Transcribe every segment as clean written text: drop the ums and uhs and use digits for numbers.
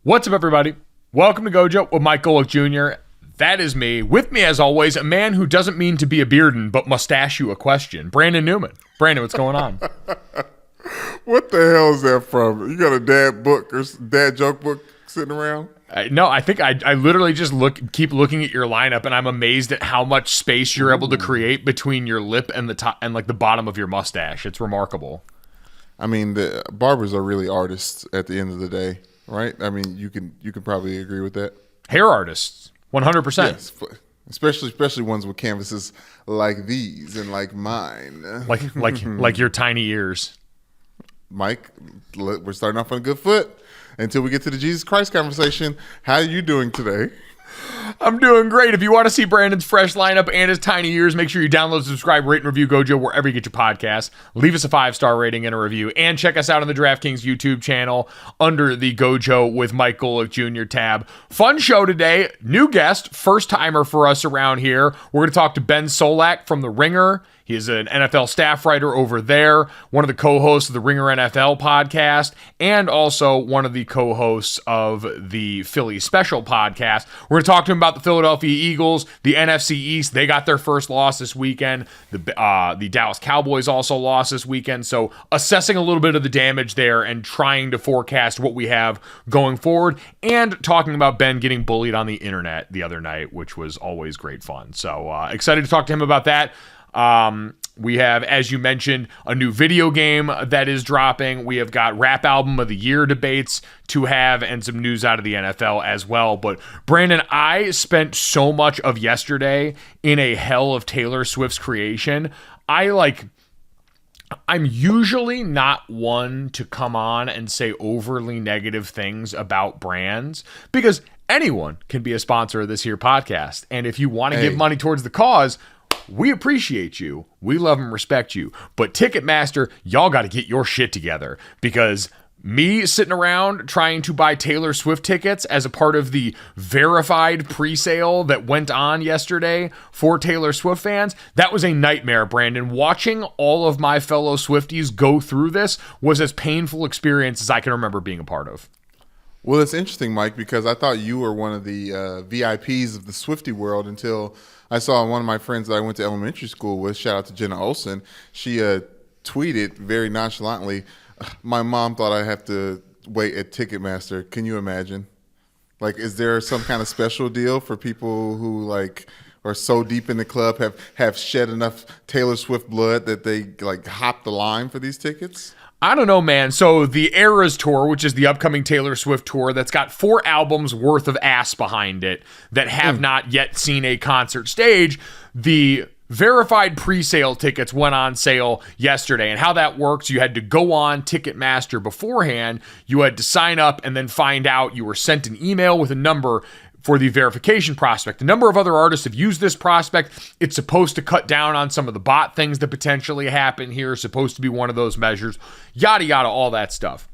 What's up, everybody? Welcome to Gojo with Mike Golick Jr. That is me. With me, as always, a man who doesn't mean to be a bearden, but mustache you a question, Brandon Newman. Brandon, what's going on? What the hell is that from? You got a dad book or dad joke book sitting around? No, I think I literally just keep looking at your lineup, and I'm amazed at how much space you're able to create between your lip and the top and like the bottom of your mustache. It's remarkable. I mean, the barbers are really artists at the end of the day, right? I mean, you can probably agree with that. Hair artists, 100%. Yes, especially ones with canvases like these and like mine, like your tiny ears. Mike, we're starting off on a good foot until we get to the Jesus Christ conversation. How are you doing today? I'm doing great. If you want to see Brandon's fresh lineup and his tiny ears, make sure you download, subscribe, rate, and review Gojo wherever you get your podcasts. Leave us a 5-star rating and a review. And check us out on the DraftKings YouTube channel under the Gojo with Mike Golick Jr. tab. Fun show today. New guest, first-timer for us around here. We're going to talk to Ben Solak from the Ringer. He is an NFL staff writer over there, one of the co-hosts of the Ringer NFL podcast, and also one of the co-hosts of the Philly Special podcast. We're going to talk to him about the Philadelphia Eagles, the NFC East. They got their first loss this weekend. The Dallas Cowboys also lost this weekend. So assessing a little bit of the damage there and trying to forecast what we have going forward, and talking about Ben getting bullied on the internet the other night, which was always great fun. So excited to talk to him about that. We have, as you mentioned, a new video game that is dropping. We have got rap album of the year debates to have and some news out of the NFL as well. But Brandon, I spent so much of yesterday in a hell of Taylor Swift's creation. I'm usually not one to come on and say overly negative things about brands because anyone can be a sponsor of this here podcast. And if you want to give money towards the cause, we appreciate you. We love and respect you. But Ticketmaster, y'all got to get your shit together because me sitting around trying to buy Taylor Swift tickets as a part of the verified pre-sale that went on yesterday for Taylor Swift fans, that was a nightmare, Brandon. Watching all of my fellow Swifties go through this was as painful experience as I can remember being a part of. Well, it's interesting, Mike, because I thought you were one of the VIPs of the Swiftie world until I saw one of my friends that I went to elementary school with, shout out to Jenna Olson. She tweeted very nonchalantly, "My mom thought I'd have to wait at Ticketmaster." Can you imagine? Like, is there some kind of special deal for people who like are so deep in the club, have shed enough Taylor Swift blood that they like hop the line for these tickets? I don't know, man. So the Eras Tour, which is the upcoming Taylor Swift tour, that's got 4 albums worth of ass behind it that have not yet seen a concert stage. The verified pre-sale tickets went on sale yesterday. And how that works, you had to go on Ticketmaster beforehand. You had to sign up and then find out. You were sent an email with a number for the verification prospect. A number of other artists have used this prospect. It's supposed to cut down on some of the bot things that potentially happen here. It's supposed to be one of those measures. Yada, yada, all that stuff.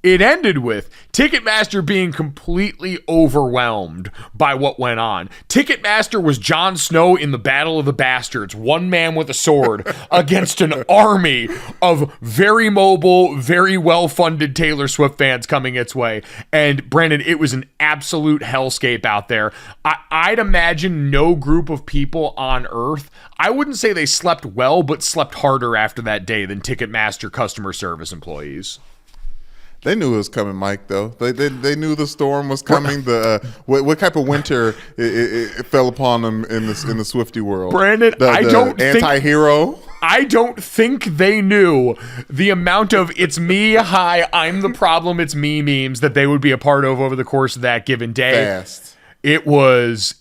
It ended with Ticketmaster being completely overwhelmed by what went on. Ticketmaster was Jon Snow in the Battle of the Bastards, one man with a sword against an army of very mobile, very well-funded Taylor Swift fans coming its way. And Brandon, it was an absolute hellscape out there. I'd imagine no group of people on earth, I wouldn't say they slept well, but slept harder after that day than Ticketmaster customer service employees. They knew it was coming, Mike, though. They knew the storm was coming. What type of winter it fell upon them in the Swiftie world? Brandon, I don't think they knew the amount of "it's me, hi, I'm the problem, it's me" memes that they would be a part of over the course of that given day. Fast. It was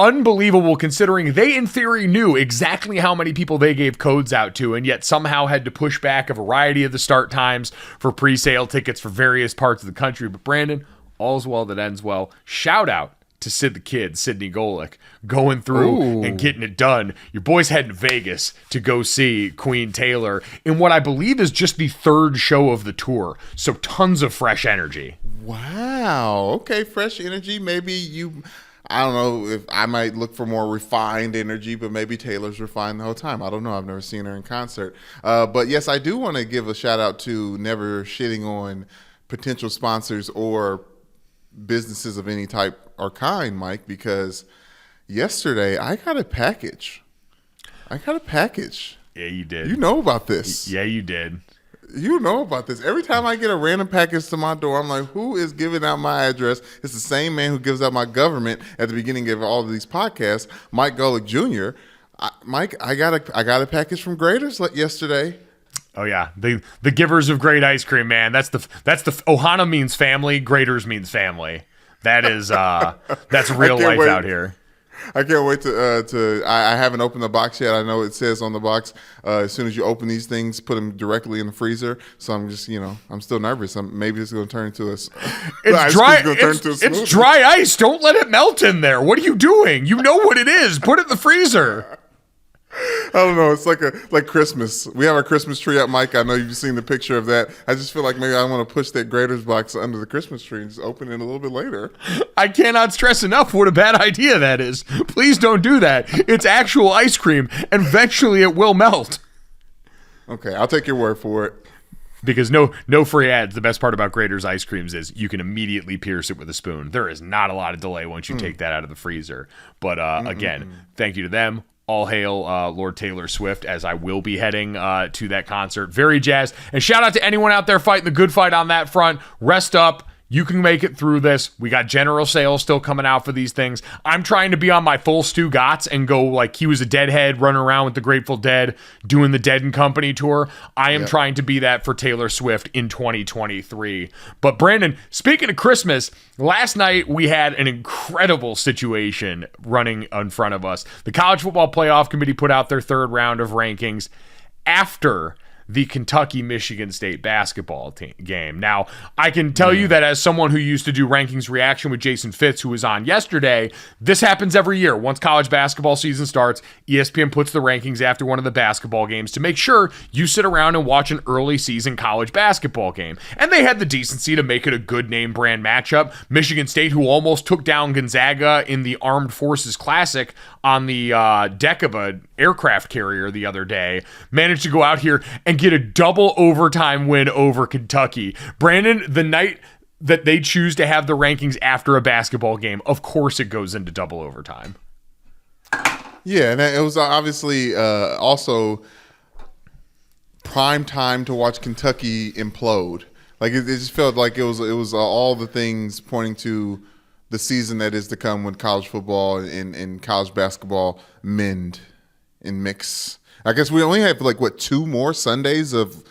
unbelievable considering they in theory knew exactly how many people they gave codes out to and yet somehow had to push back a variety of the start times for pre-sale tickets for various parts of the country. But Brandon, all's well that ends well. Shout out to Sid the Kid, Sidney Golick, going through and getting it done. Your boy's heading to Vegas to go see Queen Taylor in what I believe is just the 3rd show of the tour. So tons of fresh energy. Wow. Okay, fresh energy. Maybe I don't know if I might look for more refined energy, but maybe Taylor's refined the whole time. I don't know. I've never seen her in concert. But yes, I do want to give a shout out to never shitting on potential sponsors or businesses of any type or kind, Mike, because yesterday I got a package. Yeah, you did. You know about this. Yeah, you did. You know about this. Every time I get a random package to my door, I'm like, who is giving out my address? It's the same man who gives out my government at the beginning of all of these podcasts, Mike Golick Jr. Mike, I got a package from Graders yesterday. Oh yeah, the givers of great ice cream, man. That's the Ohana means family. Graders means family. That is that's real life out here. I can't wait to. I haven't opened the box yet. I know it says on the box as soon as you open these things, put them directly in the freezer. So I'm just, I'm still nervous. Maybe it's going to turn into a. It's dry. It's dry ice. Don't let it melt in there. What are you doing? You know what it is. Put it in the freezer. I don't know. It's like Christmas. We have our Christmas tree up, Mike. I know you've seen the picture of that. I just feel like maybe I want to push that Graders box under the Christmas tree and just open it a little bit later. I cannot stress enough what a bad idea that is. Please don't do that. It's actual ice cream, and eventually it will melt. Okay, I'll take your word for it. Because no free ads. The best part about Graders ice creams is you can immediately pierce it with a spoon. There is not a lot of delay once you take that out of the freezer. But again, thank you to them. All hail Lord Taylor Swift, as I will be heading to that concert. Very jazzed. And shout out to anyone out there fighting the good fight on that front. Rest up. You can make it through this. We got general sales still coming out for these things. I'm trying to be on my full Stu Gatz and go like he was a Deadhead running around with the Grateful Dead doing the Dead and Company tour. I am trying to be that for Taylor Swift in 2023. But Brandon, speaking of Christmas, last night we had an incredible situation running in front of us. The College Football Playoff Committee put out their third round of rankings after the Kentucky-Michigan State basketball game. Now, I can tell you that as someone who used to do rankings reaction with Jason Fitz, who was on yesterday, this happens every year. Once college basketball season starts, ESPN puts the rankings after one of the basketball games to make sure you sit around and watch an early season college basketball game. And they had the decency to make it a good name brand matchup. Michigan State, who almost took down Gonzaga in the Armed Forces Classic on the deck of an aircraft carrier the other day, managed to go out here and get a double overtime win over Kentucky. Brandon, the night that they choose to have the rankings after a basketball game, of course it goes into double overtime. Yeah, and it was obviously also prime time to watch Kentucky implode. Like it just felt like it was all the things pointing to the season that is to come when college football and college basketball mend and mix. I guess we only have 2 more Sundays of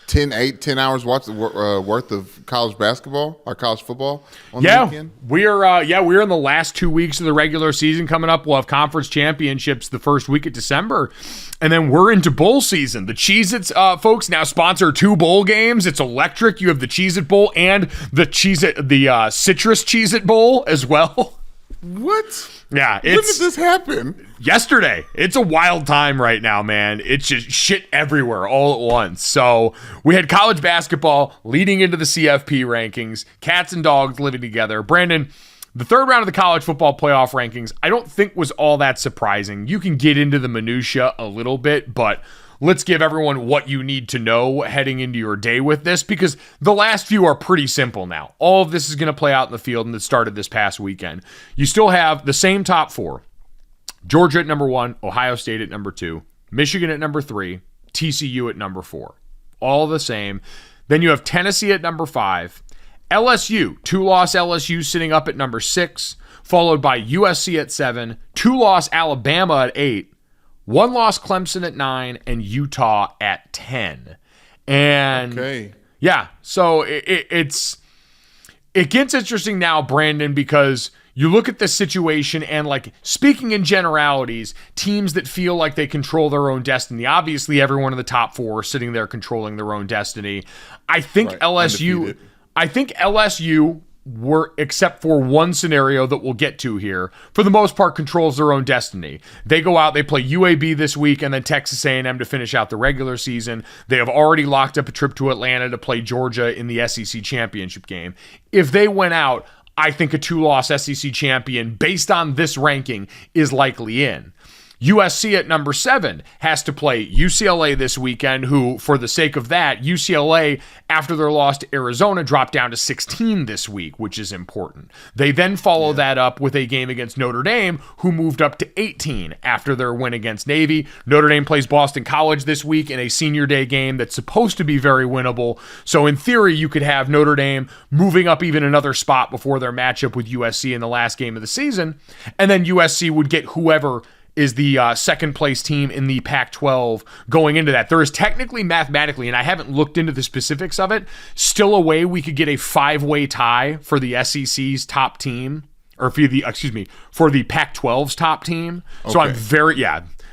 10 hours worth of college basketball or college football on the weekend. We're in the last 2 weeks of the regular season coming up. We'll have conference championships the first week of December, and then we're into bowl season. The Cheez-Its folks now sponsor 2 bowl games. It's electric. You have the Cheez-It Bowl and the Citrus Cheez-It Bowl as well. What? Yeah, when did this happen? Yesterday. It's a wild time right now, man. It's just shit everywhere all at once. So we had college basketball leading into the CFP rankings, cats and dogs living together. Brandon, the third round of the college football playoff rankings, I don't think was all that surprising. You can get into the minutia a little bit, but let's give everyone what you need to know heading into your day with this, because the last few are pretty simple now. All of this is going to play out in the field, and it started this past weekend. You still have the same top 4. Georgia at number 1, Ohio State at number 2, Michigan at number 3, TCU at number 4. All the same. Then you have Tennessee at number 5, LSU, 2-loss LSU sitting up at number 6, followed by USC at 7, 2-loss Alabama at 8, 1-loss Clemson at 9, and Utah at 10. And yeah, so it gets interesting now, Brandon, because you look at this situation and, speaking in generalities, teams that feel like they control their own destiny. Obviously, every one of the top 4 are sitting there controlling their own destiny. I think LSU were, except for one scenario that we'll get to here, for the most part controls their own destiny. They go out, they play UAB this week, and then Texas A&M to finish out the regular season. They have already locked up a trip to Atlanta to play Georgia in the SEC championship game. If they went out, I think a 2-loss SEC champion, based on this ranking, is likely in. USC at number 7 has to play UCLA this weekend, who, for the sake of that, UCLA, after their loss to Arizona, dropped down to 16 this week, which is important. They then follow that up with a game against Notre Dame, who moved up to 18 after their win against Navy. Notre Dame plays Boston College this week in a senior day game that's supposed to be very winnable. So in theory, you could have Notre Dame moving up even another spot before their matchup with USC in the last game of the season. And then USC would get whoever is the second place team in the Pac-12 going into that. There is technically, mathematically, and I haven't looked into the specifics of it, still a way we could get a 5-way tie for the SEC's top team, or for the Pac-12's top team. Okay. So I'm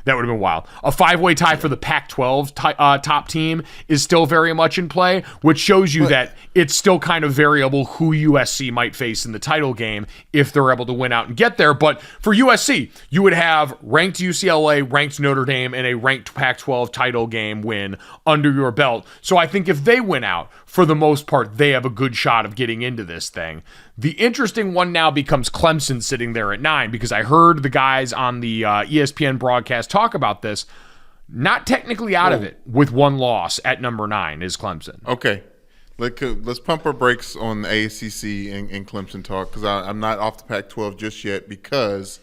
that would have been wild. A 5-way tie for the Pac-12 top team is still very much in play, which shows you that it's still kind of variable who USC might face in the title game if they're able to win out and get there. But for USC, you would have ranked UCLA, ranked Notre Dame, and a ranked Pac-12 title game win under your belt. So I think if they win out, for the most part, they have a good shot of getting into this thing. The interesting one now becomes Clemson sitting there at 9, because I heard the guys on the ESPN broadcast talk about this. Not technically out of it with one loss at number 9 is Clemson. Okay. Let's pump our brakes on the ACC and Clemson talk, because I'm not off the Pac-12 just yet, because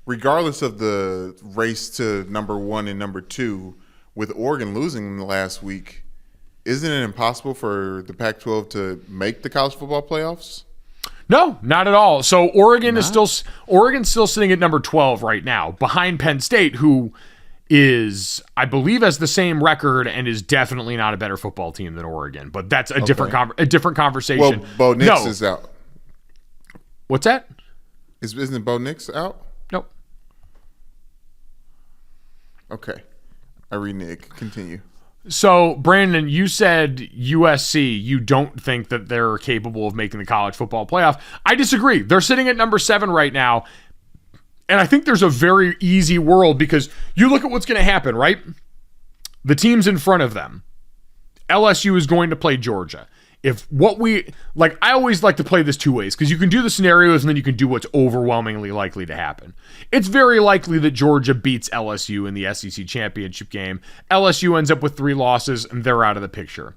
regardless of the race to number 1 and number 2, with Oregon losing in the last week, isn't it impossible for the Pac-12 to make the college football playoffs? No, not at all. So Oregon's still sitting at number 12 right now, behind Penn State, who is, I believe, has the same record and is definitely not a better football team than Oregon. But that's a different conversation. Well, Bo Nix is out. What's that? Isn't Bo Nix out? Nope. Okay. I renege. Continue. So, Brandon, you said USC, you don't think that they're capable of making the college football playoff. I disagree. They're sitting at number 7 right now, and I think there's a very easy world, because you look at what's going to happen, right? The teams in front of them. LSU is going to play Georgia. I always like to play this 2 ways, because you can do the scenarios and then you can do what's overwhelmingly likely to happen. It's very likely that Georgia beats LSU in the SEC championship game. LSU ends up with 3 losses and they're out of the picture.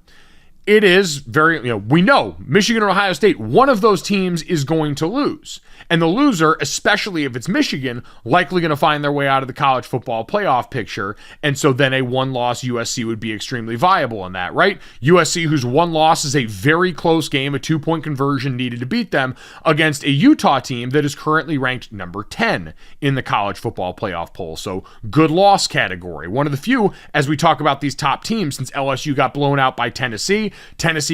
It is very, we know Michigan or Ohio State, one of those teams is going to lose. And the loser, especially if it's Michigan, likely going to find their way out of the college football playoff picture. And so then a 1-loss USC would be extremely viable in that, right? USC, whose 1 loss is a very close game, a 2-point conversion needed to beat them, against a Utah team that is currently ranked number 10 in the college football playoff poll. So good loss category. One of the few, as we talk about these top teams, since LSU got blown out by Tennessee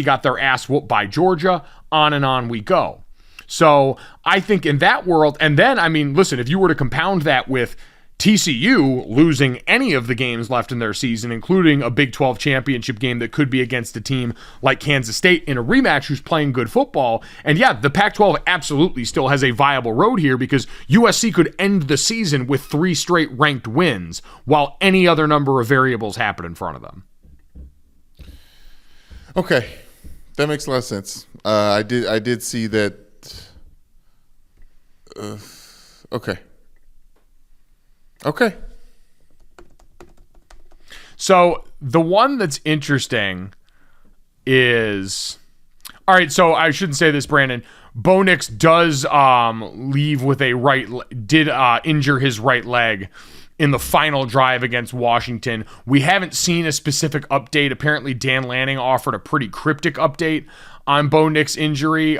got their ass whooped by Georgia, on and on we go. So I think in that world, and then, listen, if you were to compound that with TCU losing any of the games left in their season, including a Big 12 championship game that could be against a team like Kansas State in a rematch who's playing good football, and the Pac-12 absolutely still has a viable road here, because USC could end the season with 3 straight ranked wins while any other number of variables happen in front of them. Okay, that makes a lot of sense. I did see that. Okay. So the one that's interesting is, all right. So I shouldn't say this, Brandon. Bo Nix does leave with injure his right leg in the final drive against Washington. We haven't seen a specific update. Apparently, Dan Lanning offered a pretty cryptic update on Bo Nix' injury.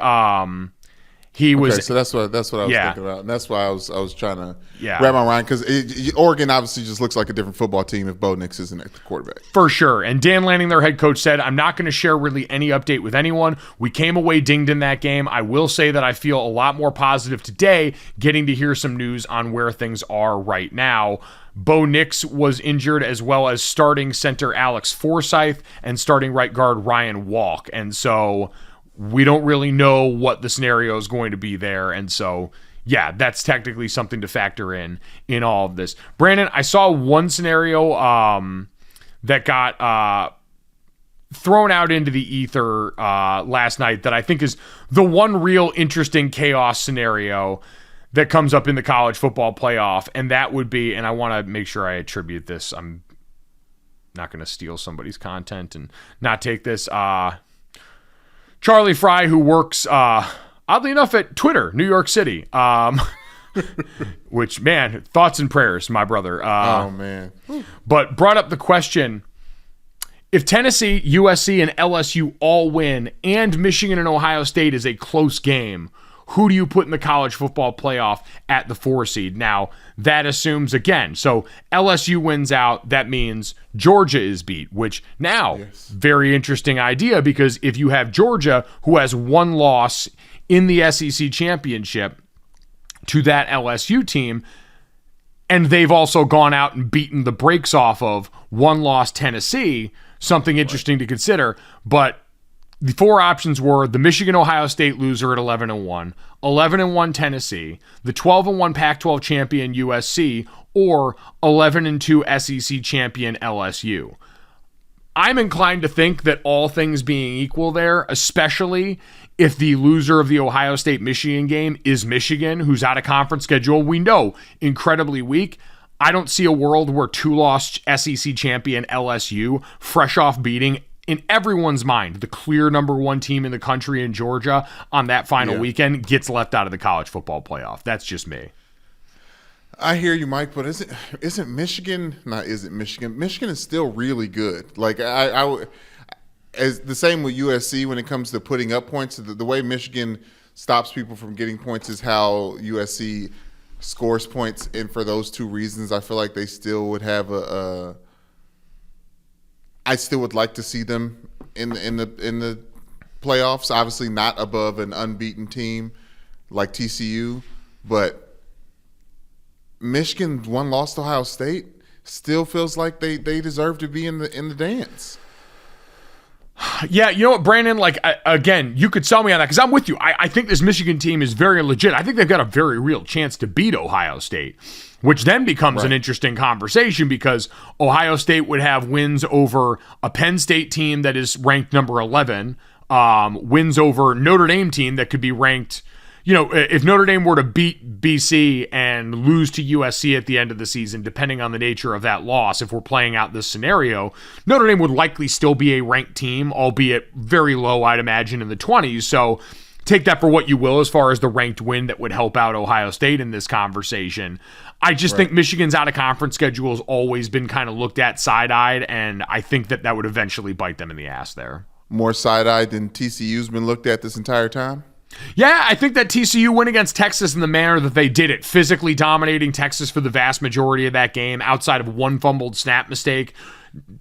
So that's what I was thinking about, and that's why I was trying to wrap my mind, because Oregon obviously just looks like a different football team if Bo Nix isn't at the quarterback. For sure. And Dan Lanning, their head coach, said, "I'm not going to share really any update with anyone. We came away dinged in that game. I will say that I feel a lot more positive today, getting to hear some news on where things are right now." Bo Nix was injured, as well as starting center Alex Forsyth and starting right guard Ryan Walk. And so we don't really know what the scenario is going to be there. And so, that's technically something to factor in all of this. Brandon, I saw one scenario that got thrown out into the ether last night that I think is the one real interesting chaos scenario that comes up in the college football playoff, and that would be, and I want to make sure I attribute this. I'm not going to steal somebody's content and not take this. Charlie Fry, who works, oddly enough, at Twitter, New York City. Which, man, thoughts and prayers, my brother. Oh, man. But brought up the question, if Tennessee, USC, and LSU all win, and Michigan and Ohio State is a close game, who do you put in the college football playoff at the 4 seed? Now, that assumes, again, so LSU wins out, that means Georgia is beat, which now, very interesting idea, because if you have Georgia, who has one loss in the SEC championship to that LSU team, and they've also gone out and beaten the brakes off of one-loss Tennessee, something interesting to consider, but the 4 options were the Michigan-Ohio State loser at 11-1, 11-1 Tennessee, the 12-1 Pac-12 champion USC, or 11-2 SEC champion LSU. I'm inclined to think that all things being equal there, especially if the loser of the Ohio State-Michigan game is Michigan, who's out of conference schedule, we know, incredibly weak. I don't see a world where 2-loss SEC champion LSU, fresh off beating in everyone's mind, the clear number 1 team in the country in Georgia on that final weekend, gets left out of the college football playoff. That's just me. I hear you, Mike, but isn't Michigan? Not isn't Michigan. Michigan is still really good. Like I as the same with USC when it comes to putting up points. The way Michigan stops people from getting points is how USC scores points, and for those 2 reasons, I feel like they still would have I still would like to see them in the playoffs. Obviously, not above an unbeaten team like TCU, but Michigan one lost to Ohio State still feels like they deserve to be in the dance. Yeah, you know what, Brandon? Like, again, you could sell me on that because I'm with you. I think this Michigan team is very legit. I think they've got a very real chance to beat Ohio State, which then becomes an interesting conversation because Ohio State would have wins over a Penn State team that is ranked number 11, wins over Notre Dame team that could be ranked, you know, if Notre Dame were to beat BC and lose to USC at the end of the season, depending on the nature of that loss, if we're playing out this scenario, Notre Dame would likely still be a ranked team, albeit very low, I'd imagine, in the 20s. So take that for what you will as far as the ranked win that would help out Ohio State in this conversation. I just think Michigan's out-of-conference schedule has always been kind of looked at side-eyed, and I think that would eventually bite them in the ass there. More side-eyed than TCU's been looked at this entire time? Yeah, I think that TCU win against Texas in the manner that they did it, physically dominating Texas for the vast majority of that game, outside of one fumbled snap mistake.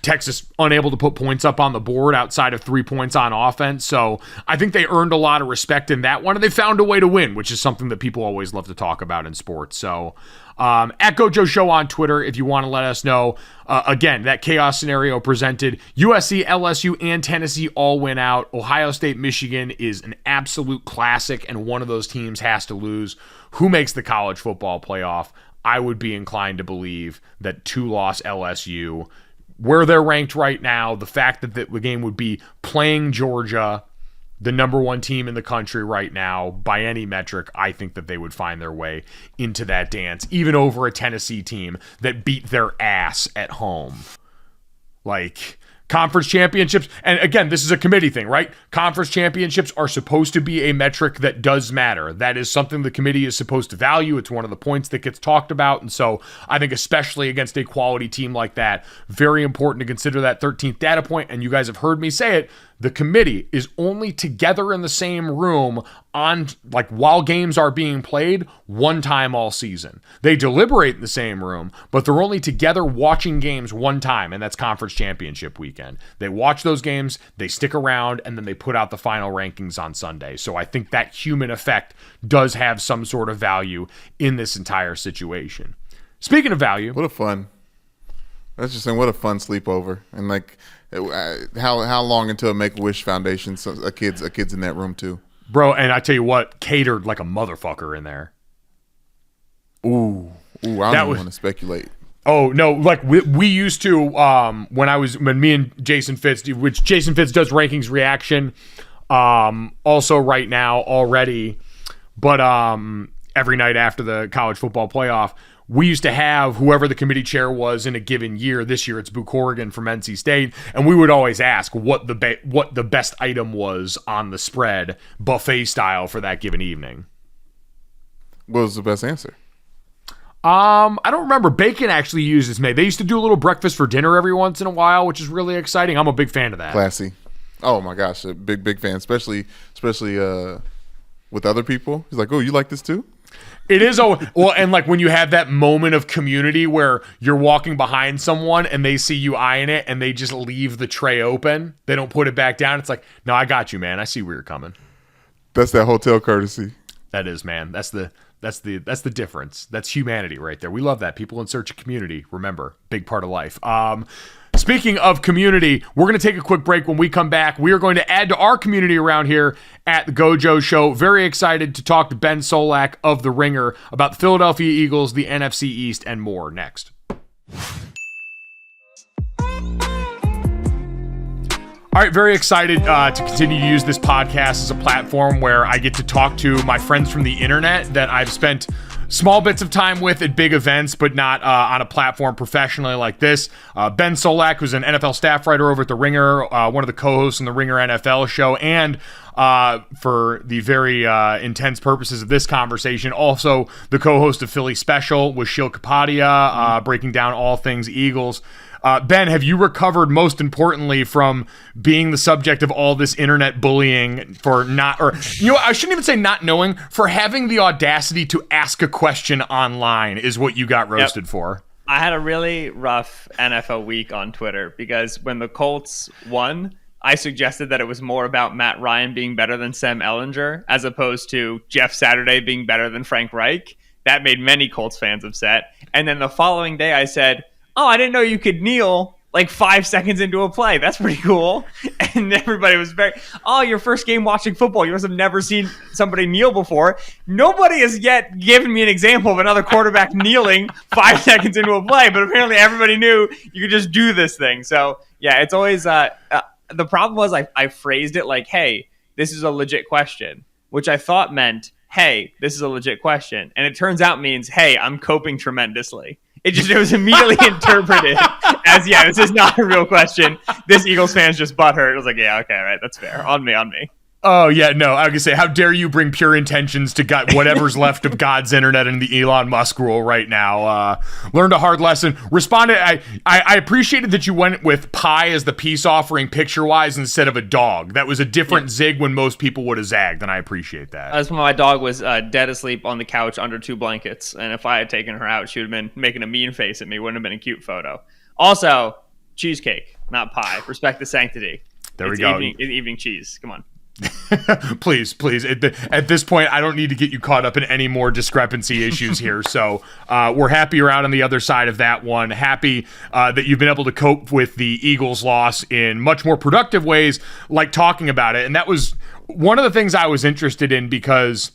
Texas unable to put points up on the board outside of 3 points on offense. So I think they earned a lot of respect in that one, and they found a way to win, which is something that people always love to talk about in sports. So at Gojo Show on Twitter, if you want to let us know. Again, that chaos scenario presented. USC, LSU, and Tennessee all win out. Ohio State, Michigan is an absolute classic, and one of those teams has to lose. Who makes the college football playoff? I would be inclined to believe that 2-loss LSU, where they're ranked right now, the fact that the game would be playing Georgia, the number 1 team in the country right now, by any metric, I think that they would find their way into that dance, even over a Tennessee team that beat their ass at home. Like, conference championships, and again, this is a committee thing, right? Conference championships are supposed to be a metric that does matter. That is something the committee is supposed to value. It's one of the points that gets talked about, and so I think especially against a quality team like that, very important to consider that 13th data point, and you guys have heard me say it, the committee is only together in the same room on, like, while games are being played one time all season. They deliberate in the same room, but they're only together watching games one time, and that's conference championship weekend. They watch those games, they stick around, and then they put out the final rankings on Sunday. So I think that human effect does have some sort of value in this entire situation. Speaking of value, what a fun sleepover. And like, how long until Make-A-Wish Foundation, so a kid's in that room too, bro? And I tell you what, catered like a motherfucker in there. Ooh, I don't even want to speculate. Oh no, like we used to when me and Jason Fitz, which Jason Fitz does rankings reaction, also right now already, but every night after the college football playoff, we used to have whoever the committee chair was in a given year. This year it's Boo Corrigan from NC State, and we would always ask what the best item was on the spread, buffet style, for that given evening. What was the best answer? I don't remember. Bacon actually uses May. They used to do a little breakfast for dinner every once in a while, which is really exciting. I'm a big fan of that. Classy. Oh my gosh, a big fan, especially with other people. He's like, oh, you like this too? It is. Well, and like when you have that moment of community where you're walking behind someone and they see you eyeing it and they just leave the tray open. They don't put it back down. It's like, no, I got you, man. I see where you're coming. That's that hotel courtesy. That is, man. That's the difference. That's humanity right there. We love that. People in search of community. Remember, big part of life. Speaking of community, we're going to take a quick break. When we come back, we are going to add to our community around here at the Gojo Show. Very excited to talk to Ben Solak of The Ringer about the Philadelphia Eagles, the NFC East, and more next. All right, very excited to continue to use this podcast as a platform where I get to talk to my friends from the internet that I've spent small bits of time with at big events, but not on a platform professionally like this. Ben Solak, who's an NFL staff writer over at The Ringer, one of the co-hosts on the Ringer NFL show, and for the very intense purposes of this conversation, also the co-host of Philly Special with Shil Kapadia, breaking down all things Eagles. Ben, have you recovered, most importantly, from being the subject of all this internet bullying for not, or, I shouldn't even say not knowing, for having the audacity to ask a question online is what you got roasted for? I had a really rough NFL week on Twitter because when the Colts won, I suggested that it was more about Matt Ryan being better than Sam Ehlinger as opposed to Jeff Saturday being better than Frank Reich. That made many Colts fans upset. And then the following day I said, oh, I didn't know you could kneel like 5 seconds into a play. That's pretty cool. And everybody was your first game watching football. You must have never seen somebody kneel before. Nobody has yet given me an example of another quarterback kneeling 5 seconds into a play, but apparently everybody knew you could just do this thing. So, yeah, it's always the problem was I phrased it like, hey, this is a legit question, which I thought meant, hey, this is a legit question. And it turns out means, hey, I'm coping tremendously. It was immediately interpreted as, yeah, this is not a real question. This Eagles fan's just butthurt. It was like, yeah, okay, all right, that's fair. On me. Oh, yeah, no, I was going to say, how dare you bring pure intentions to whatever's left of God's internet and the Elon Musk rule right now. Learned a hard lesson. Responded, I appreciated that you went with pie as the peace offering picture-wise instead of a dog. That was a different zig when most people would have zagged, and I appreciate that. That's when my dog was dead asleep on the couch under 2 blankets, and if I had taken her out, she would have been making a mean face at me. Wouldn't have been a cute photo. Also, cheesecake, not pie. Respect the sanctity. There we go. Evening cheese. Come on. Please. At this point, I don't need to get you caught up in any more discrepancy issues here. So we're happy you're out on the other side of that one. Happy that you've been able to cope with the Eagles' loss in much more productive ways, like talking about it. And that was one of the things I was interested in because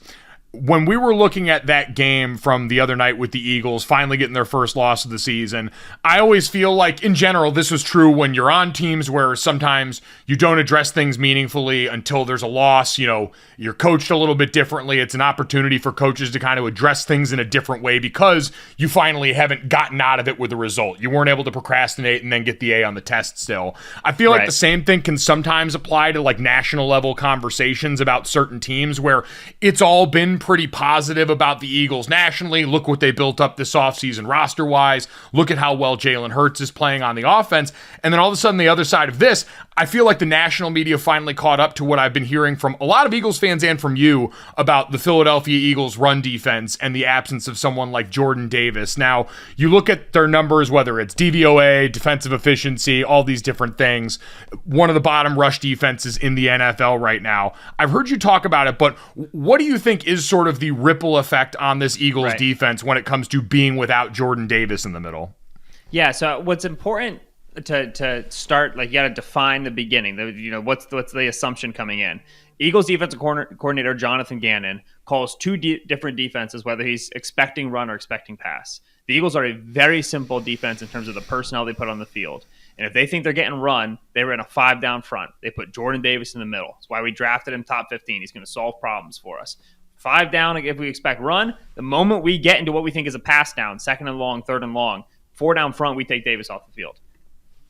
when we were looking at that game from the other night with the Eagles finally getting their first loss of the season, I always feel like, in general, this was true when you're on teams where sometimes you don't address things meaningfully until there's a loss. You're coached a little bit differently. It's an opportunity for coaches to kind of address things in a different way because you finally haven't gotten out of it with a result. You weren't able to procrastinate and then get the A on the test still. I feel like the same thing can sometimes apply to like national level conversations about certain teams where it's all been pretty positive about the Eagles nationally. Look what they built up this offseason roster-wise. Look at how well Jalen Hurts is playing on the offense. And then all of a sudden, the other side of this, I feel like the national media finally caught up to what I've been hearing from a lot of Eagles fans and from you about the Philadelphia Eagles run defense and the absence of someone like Jordan Davis. Now, you look at their numbers, whether it's DVOA, defensive efficiency, all these different things. One of the bottom rush defenses in the NFL right now. I've heard you talk about it, but what do you think is sort of the ripple effect on this Eagles defense when it comes to being without Jordan Davis in the middle? Yeah, so what's important to start, like, you got to define the beginning. What's the assumption coming in? Eagles defensive coordinator Jonathan Gannon calls two different defenses, whether he's expecting run or expecting pass. The Eagles are a very simple defense in terms of the personnel they put on the field. And if they think they're getting run, they were in a 5 down front. They put Jordan Davis in the middle. That's why we drafted him top 15. He's going to solve problems for us. 5 down if we expect run. The moment we get into what we think is a pass down, 2nd and long, 3rd and long, 4 down front, we take Davis off the field.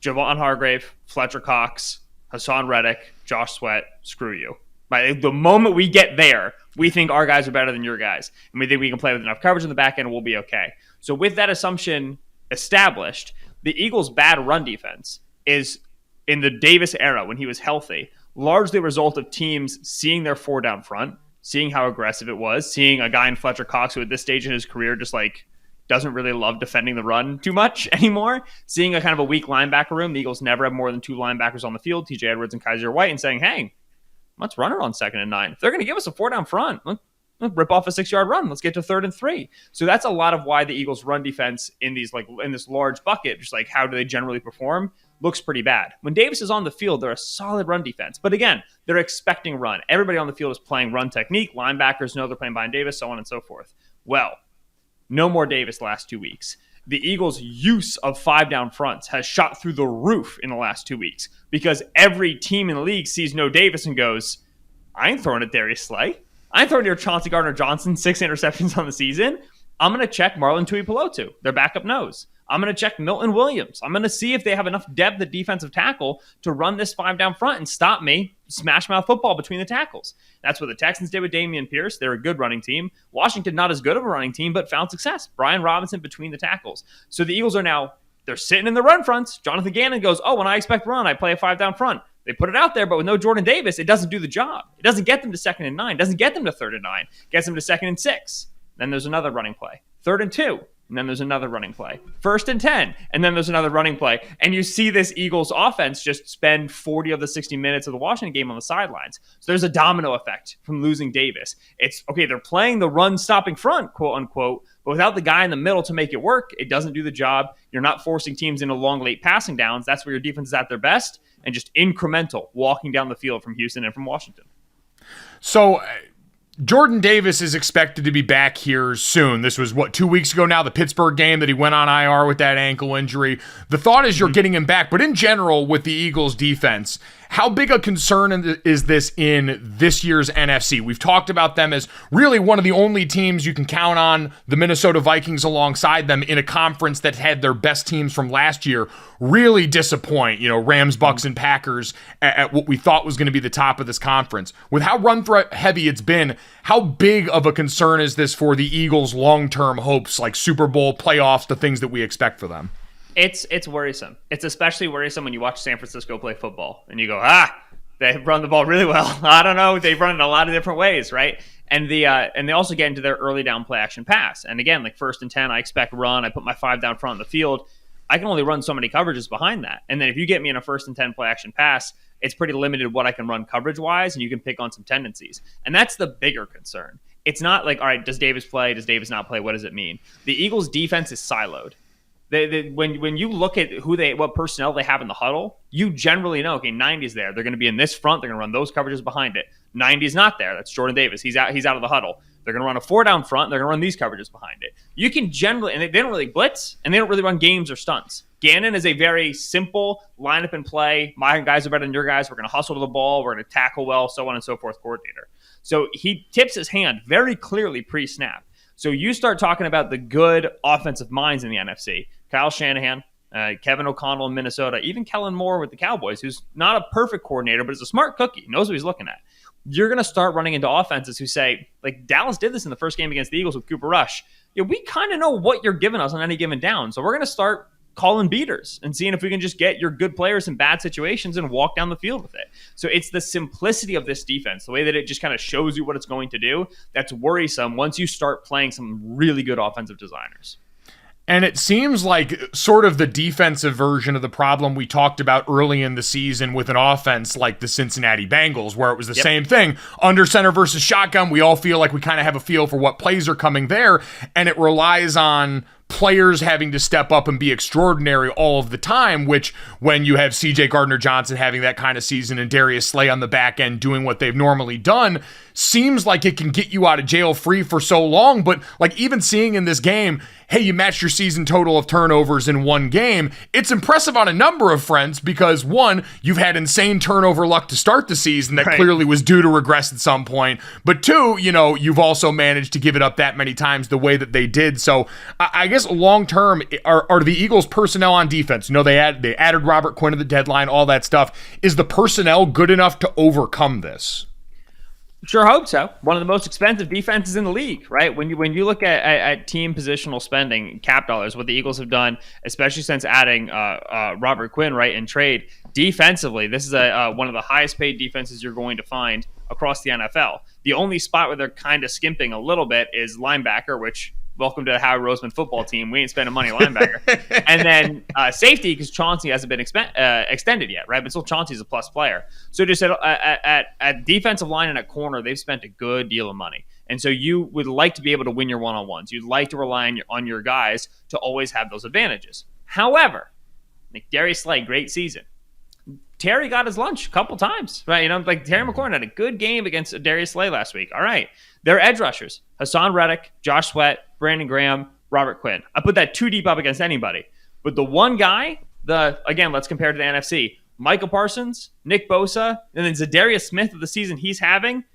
Javon Hargrave, Fletcher Cox, Hassan Reddick, Josh Sweat, screw you. By the moment we get there, we think our guys are better than your guys. And we think we can play with enough coverage in the back end and we'll be okay. So with that assumption established, the Eagles' bad run defense is, in the Davis era when he was healthy, largely a result of teams seeing their 4 down front, seeing how aggressive it was, seeing a guy in Fletcher Cox who at this stage in his career just like doesn't really love defending the run too much anymore, seeing a kind of a weak linebacker room. The Eagles never have more than 2 linebackers on the field, TJ Edwards and Kaiser White, and saying, hey, let's run it on 2nd and 9. If they're going to give us a 4 down front, let's rip off a 6-yard run. Let's get to 3rd and 3. So that's a lot of why the Eagles' run defense in this large bucket, just like how do they generally perform, looks pretty bad. When Davis is on the field, they're a solid run defense. But again, they're expecting run. Everybody on the field is playing run technique. Linebackers know they're playing behind Davis, so on and so forth. Well, no more Davis the last 2 weeks. The Eagles' use of 5 down fronts has shot through the roof in the last 2 weeks because every team in the league sees no Davis and goes, I ain't throwing at Darius Slay. I ain't throwing near Chauncey Gardner-Johnson, 6 interceptions on the season. I'm going to check Marlon Tuipulotu, their backup nose. I'm going to check Milton Williams. I'm going to see if they have enough depth at defensive tackle to run this 5 down front and stop me, smash mouth football between the tackles. That's what the Texans did with Dameon Pierce. They're a good running team. Washington, not as good of a running team, but found success. Brian Robinson between the tackles. So the Eagles are now, they're sitting in the run fronts. Jonathan Gannon goes, when I expect run, I play a 5 down front. They put it out there, but with no Jordan Davis, it doesn't do the job. It doesn't get them to 2nd and 9. It doesn't get them to 3rd and 9. It gets them to 2nd and 6. Then there's another running play. 3rd and 2. And then there's another running play. 1st and 10. And then there's another running play. And you see this Eagles offense just spend 40 of the 60 minutes of the Washington game on the sidelines. So there's a domino effect from losing Davis. It's, okay, they're playing the run-stopping front, quote unquote, but without the guy in the middle to make it work, it doesn't do the job. You're not forcing teams into long, late passing downs. That's where your defense is at their best. And just incremental walking down the field from Houston and from Washington. So Jordan Davis is expected to be back here soon. This was, 2 weeks ago now, the Pittsburgh game that he went on IR with that ankle injury. The thought is you're getting him back, but in general with the Eagles defense, how big a concern is this in this year's NFC? We've talked about them as really one of the only teams you can count on, the Minnesota Vikings alongside them, in a conference that had their best teams from last year really disappoint. Rams, Bucks, and Packers at what we thought was going to be the top of this conference. With how run threat heavy it's been, how big of a concern is this for the Eagles' long-term hopes, like Super Bowl, playoffs, the things that we expect for them? It's worrisome. It's especially worrisome when you watch San Francisco play football and you go, they run the ball really well. I don't know. They run it a lot of different ways, right? And they also get into their early down play action pass. And again, like 1st and 10, I expect run. I put my 5 down front on the field. I can only run so many coverages behind that. And then if you get me in a 1st and 10 play action pass, it's pretty limited what I can run coverage wise, and you can pick on some tendencies. And that's the bigger concern. It's not like, all right, does Davis play? Does Davis not play? What does it mean? The Eagles defense is siloed. When you look at what personnel they have in the huddle, you generally know, okay, 90's there. They're going to be in this front. They're going to run those coverages behind it. 90's not there. That's Jordan Davis. He's out of the huddle. They're going to run a 4 down front. They're going to run these coverages behind it. You can generally, and they don't really blitz, and they don't really run games or stunts. Gannon is a very simple line up and play. My guys are better than your guys. We're going to hustle to the ball. We're going to tackle well, so on and so forth coordinator. So he tips his hand very clearly pre-snap. So you start talking about the good offensive minds in the NFC. Kyle Shanahan, Kevin O'Connell in Minnesota, even Kellen Moore with the Cowboys, who's not a perfect coordinator, but is a smart cookie. He knows what he's looking at. You're going to start running into offenses who say, like Dallas did this in the first game against the Eagles with Cooper Rush. We kind of know what you're giving us on any given down. So we're going to start calling beaters and seeing if we can just get your good players in bad situations and walk down the field with it. So it's the simplicity of this defense, the way that it just kind of shows you what it's going to do, that's worrisome once you start playing some really good offensive designers. And it seems like sort of the defensive version of the problem we talked about early in the season with an offense like the Cincinnati Bengals, where it was the same thing. Under center versus shotgun, we all feel like we kind of have a feel for what plays are coming there, and it relies on players having to step up and be extraordinary all of the time, which when you have CJ Gardner-Johnson having that kind of season and Darius Slay on the back end doing what they've normally done, seems like it can get you out of jail free for so long. But like even seeing in this game, hey, you matched your season total of turnovers in one game. It's impressive on a number of fronts because, one, you've had insane turnover luck to start the season that clearly was due to regress at some point. But two, you've also managed to give it up that many times the way that they did. So I guess long term, are the Eagles' personnel on defense? They added Robert Quinn at the deadline, all that stuff. Is the personnel good enough to overcome this? Sure hope so. One of the most expensive defenses in the league, right? When you look at team positional spending, cap dollars, what the Eagles have done, especially since adding Robert Quinn, right, in trade, defensively, this is one of the highest paid defenses you're going to find across the NFL. The only spot where they're kind of skimping a little bit is linebacker, which, welcome to the Howard Roseman football team. We ain't spending money on linebacker. And then safety, because Chauncey hasn't been extended yet, right? But still, Chauncey's a plus player. So just at defensive line and at corner, they've spent a good deal of money. And so you would like to be able to win your one-on-ones. You'd like to rely on your guys to always have those advantages. However, Darius Slay, great season. Terry got his lunch a couple times, right? Terry McLaurin had a good game against Darius Slay last week. All right. They're edge rushers. Hassan Reddick, Josh Sweat, Brandon Graham, Robert Quinn. I put that too deep up against anybody. But the one guy, again, let's compare to the NFC. Michael Parsons, Nick Bosa, and then Zadarius Smith of the season he's having.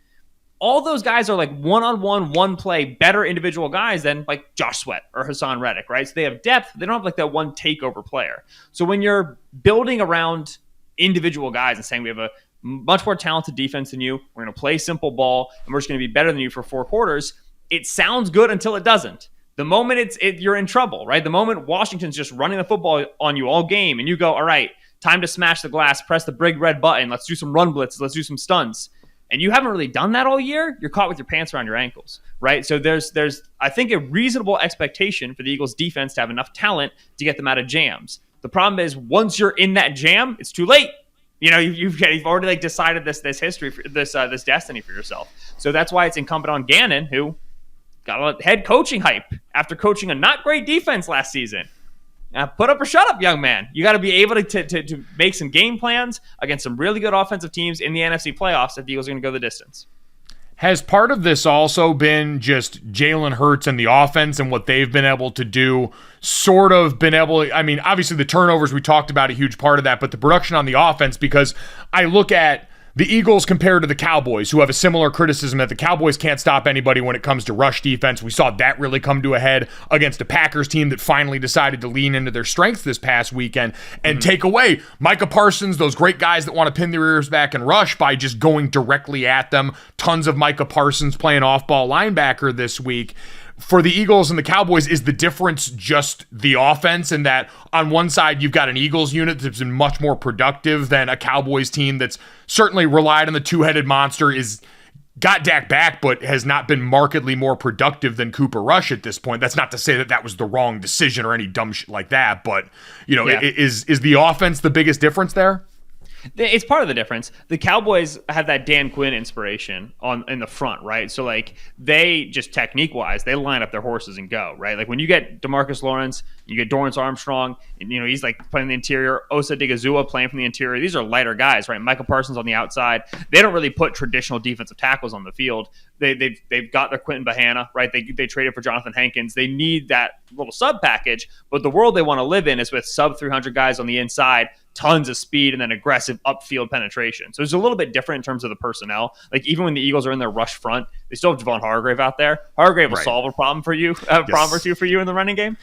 All those guys are like one-on-one, one-play, better individual guys than like Josh Sweat or Hassan Reddick, right? So they have depth. They don't have like that one takeover player. So when you're building around individual guys and saying we have a much more talented defense than you, we're going to play simple ball, and we're just going to be better than you for 4 quarters, it sounds good until it doesn't. The moment you're in trouble, right? The moment Washington's just running the football on you all game, and you go, all right, time to smash the glass, press the big red button, let's do some run blitzes, let's do some stunts. And you haven't really done that all year, you're caught with your pants around your ankles, right? So there's I think, a reasonable expectation for the Eagles defense to have enough talent to get them out of jams. The problem is, once you're in that jam, it's too late. You've already decided this history, this destiny for yourself. So that's why it's incumbent on Gannon, who got a head coaching hype after coaching a not great defense last season. Now, put up or shut up, young man. You got to be able to make some game plans against some really good offensive teams in the NFC playoffs if the Eagles are going to go the distance. Has part of this also been just Jalen Hurts and the offense and what they've been able to do, obviously the turnovers we talked about, a huge part of that, but the production on the offense, because I look at the Eagles compared to the Cowboys, who have a similar criticism that the Cowboys can't stop anybody when it comes to rush defense. We saw that really come to a head against a Packers team that finally decided to lean into their strengths this past weekend and take away Micah Parsons, those great guys that want to pin their ears back and rush by just going directly at them. Tons of Micah Parsons playing off-ball linebacker this week. For the Eagles and the Cowboys, is the difference just the offense, in that on one side you've got an Eagles unit that's been much more productive than a Cowboys team that's certainly relied on the two-headed monster, got Dak back, but has not been markedly more productive than Cooper Rush at this point. That's not to say that was the wrong decision or any dumb shit like that, but is the offense the biggest difference there? It's part of the difference. The Cowboys have that Dan Quinn inspiration in the front, right? So they just technique-wise, they line up their horses and go, right? Like when you get DeMarcus Lawrence, you get Dorrance Armstrong, and he's playing the interior. Osa Digizua playing from the interior. These are lighter guys, right? Michael Parsons on the outside. They don't really put traditional defensive tackles on the field. They've got their Quentin Bahana, right? They traded for Jonathan Hankins. They need that little sub package, but the world they want to live in is with sub 300 guys on the inside, tons of speed, and then aggressive upfield penetration. So it's a little bit different in terms of the personnel. Even when the Eagles are in their rush front, they still have Javon Hargrave out there. Hargrave will solve a problem for you, problem or two for you in the running game.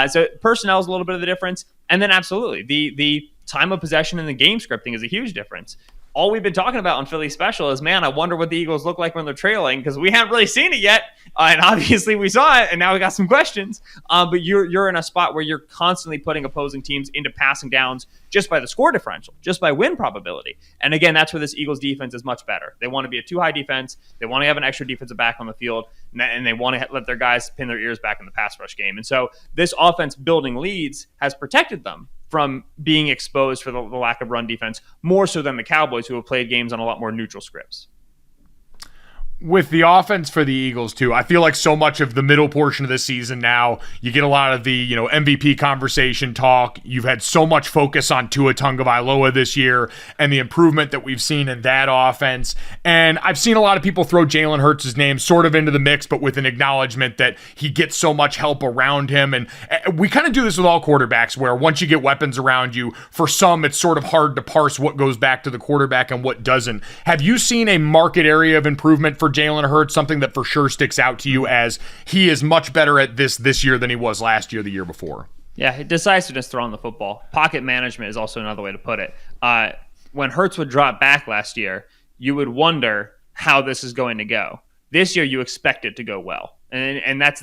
So personnel is a little bit of the difference. And then absolutely, the time of possession and the game scripting is a huge difference. All we've been talking about on Philly Special is, man, I wonder what the Eagles look like when they're trailing, because we haven't really seen it yet. And obviously we saw it, and now we got some questions. But you're in a spot where you're constantly putting opposing teams into passing downs just by the score differential, just by win probability. And again, that's where this Eagles defense is much better. They want to be a too-high defense. They want to have an extra defensive back on the field, and they want to let their guys pin their ears back in the pass rush game. And so this offense building leads has protected them from being exposed for the lack of run defense, more so than the Cowboys, who have played games on a lot more neutral scripts. with the offense for the Eagles too, I feel like so much of the middle portion of the season now, you get a lot of the, MVP conversation talk. You've had so much focus on Tua Tagovailoa this year and the improvement that we've seen in that offense. And I've seen a lot of people throw Jalen Hurts' name sort of into the mix, but with an acknowledgement that he gets so much help around him. And we kind of do this with all quarterbacks, where once you get weapons around you, for some, it's sort of hard to parse what goes back to the quarterback and what doesn't. Have you seen a market area of improvement for Jalen Hurts, something that for sure sticks out to you as he is much better at this year than he was last year, the year before? Yeah, decisiveness throwing the football. Pocket management is also another way to put it. When Hurts would drop back last year, you would wonder how this is going to go. This year, you expect it to go well. And that's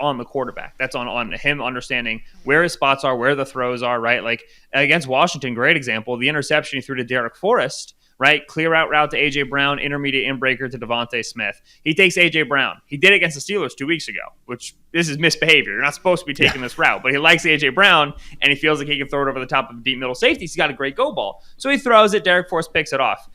on the quarterback. That's on him understanding where his spots are, where the throws are, right? Like against Washington, great example, the interception he threw to Derek Forrest, right? Clear out route to A.J. Brown, intermediate inbreaker to Devontae Smith. He takes A.J. Brown. He did it against the Steelers 2 weeks ago, which this is misbehavior. You're not supposed to be taking this route, but he likes A.J. Brown, and he feels like he can throw it over the top of deep middle safeties. He's got a great go ball. So he throws it. Derek Forrest picks it off.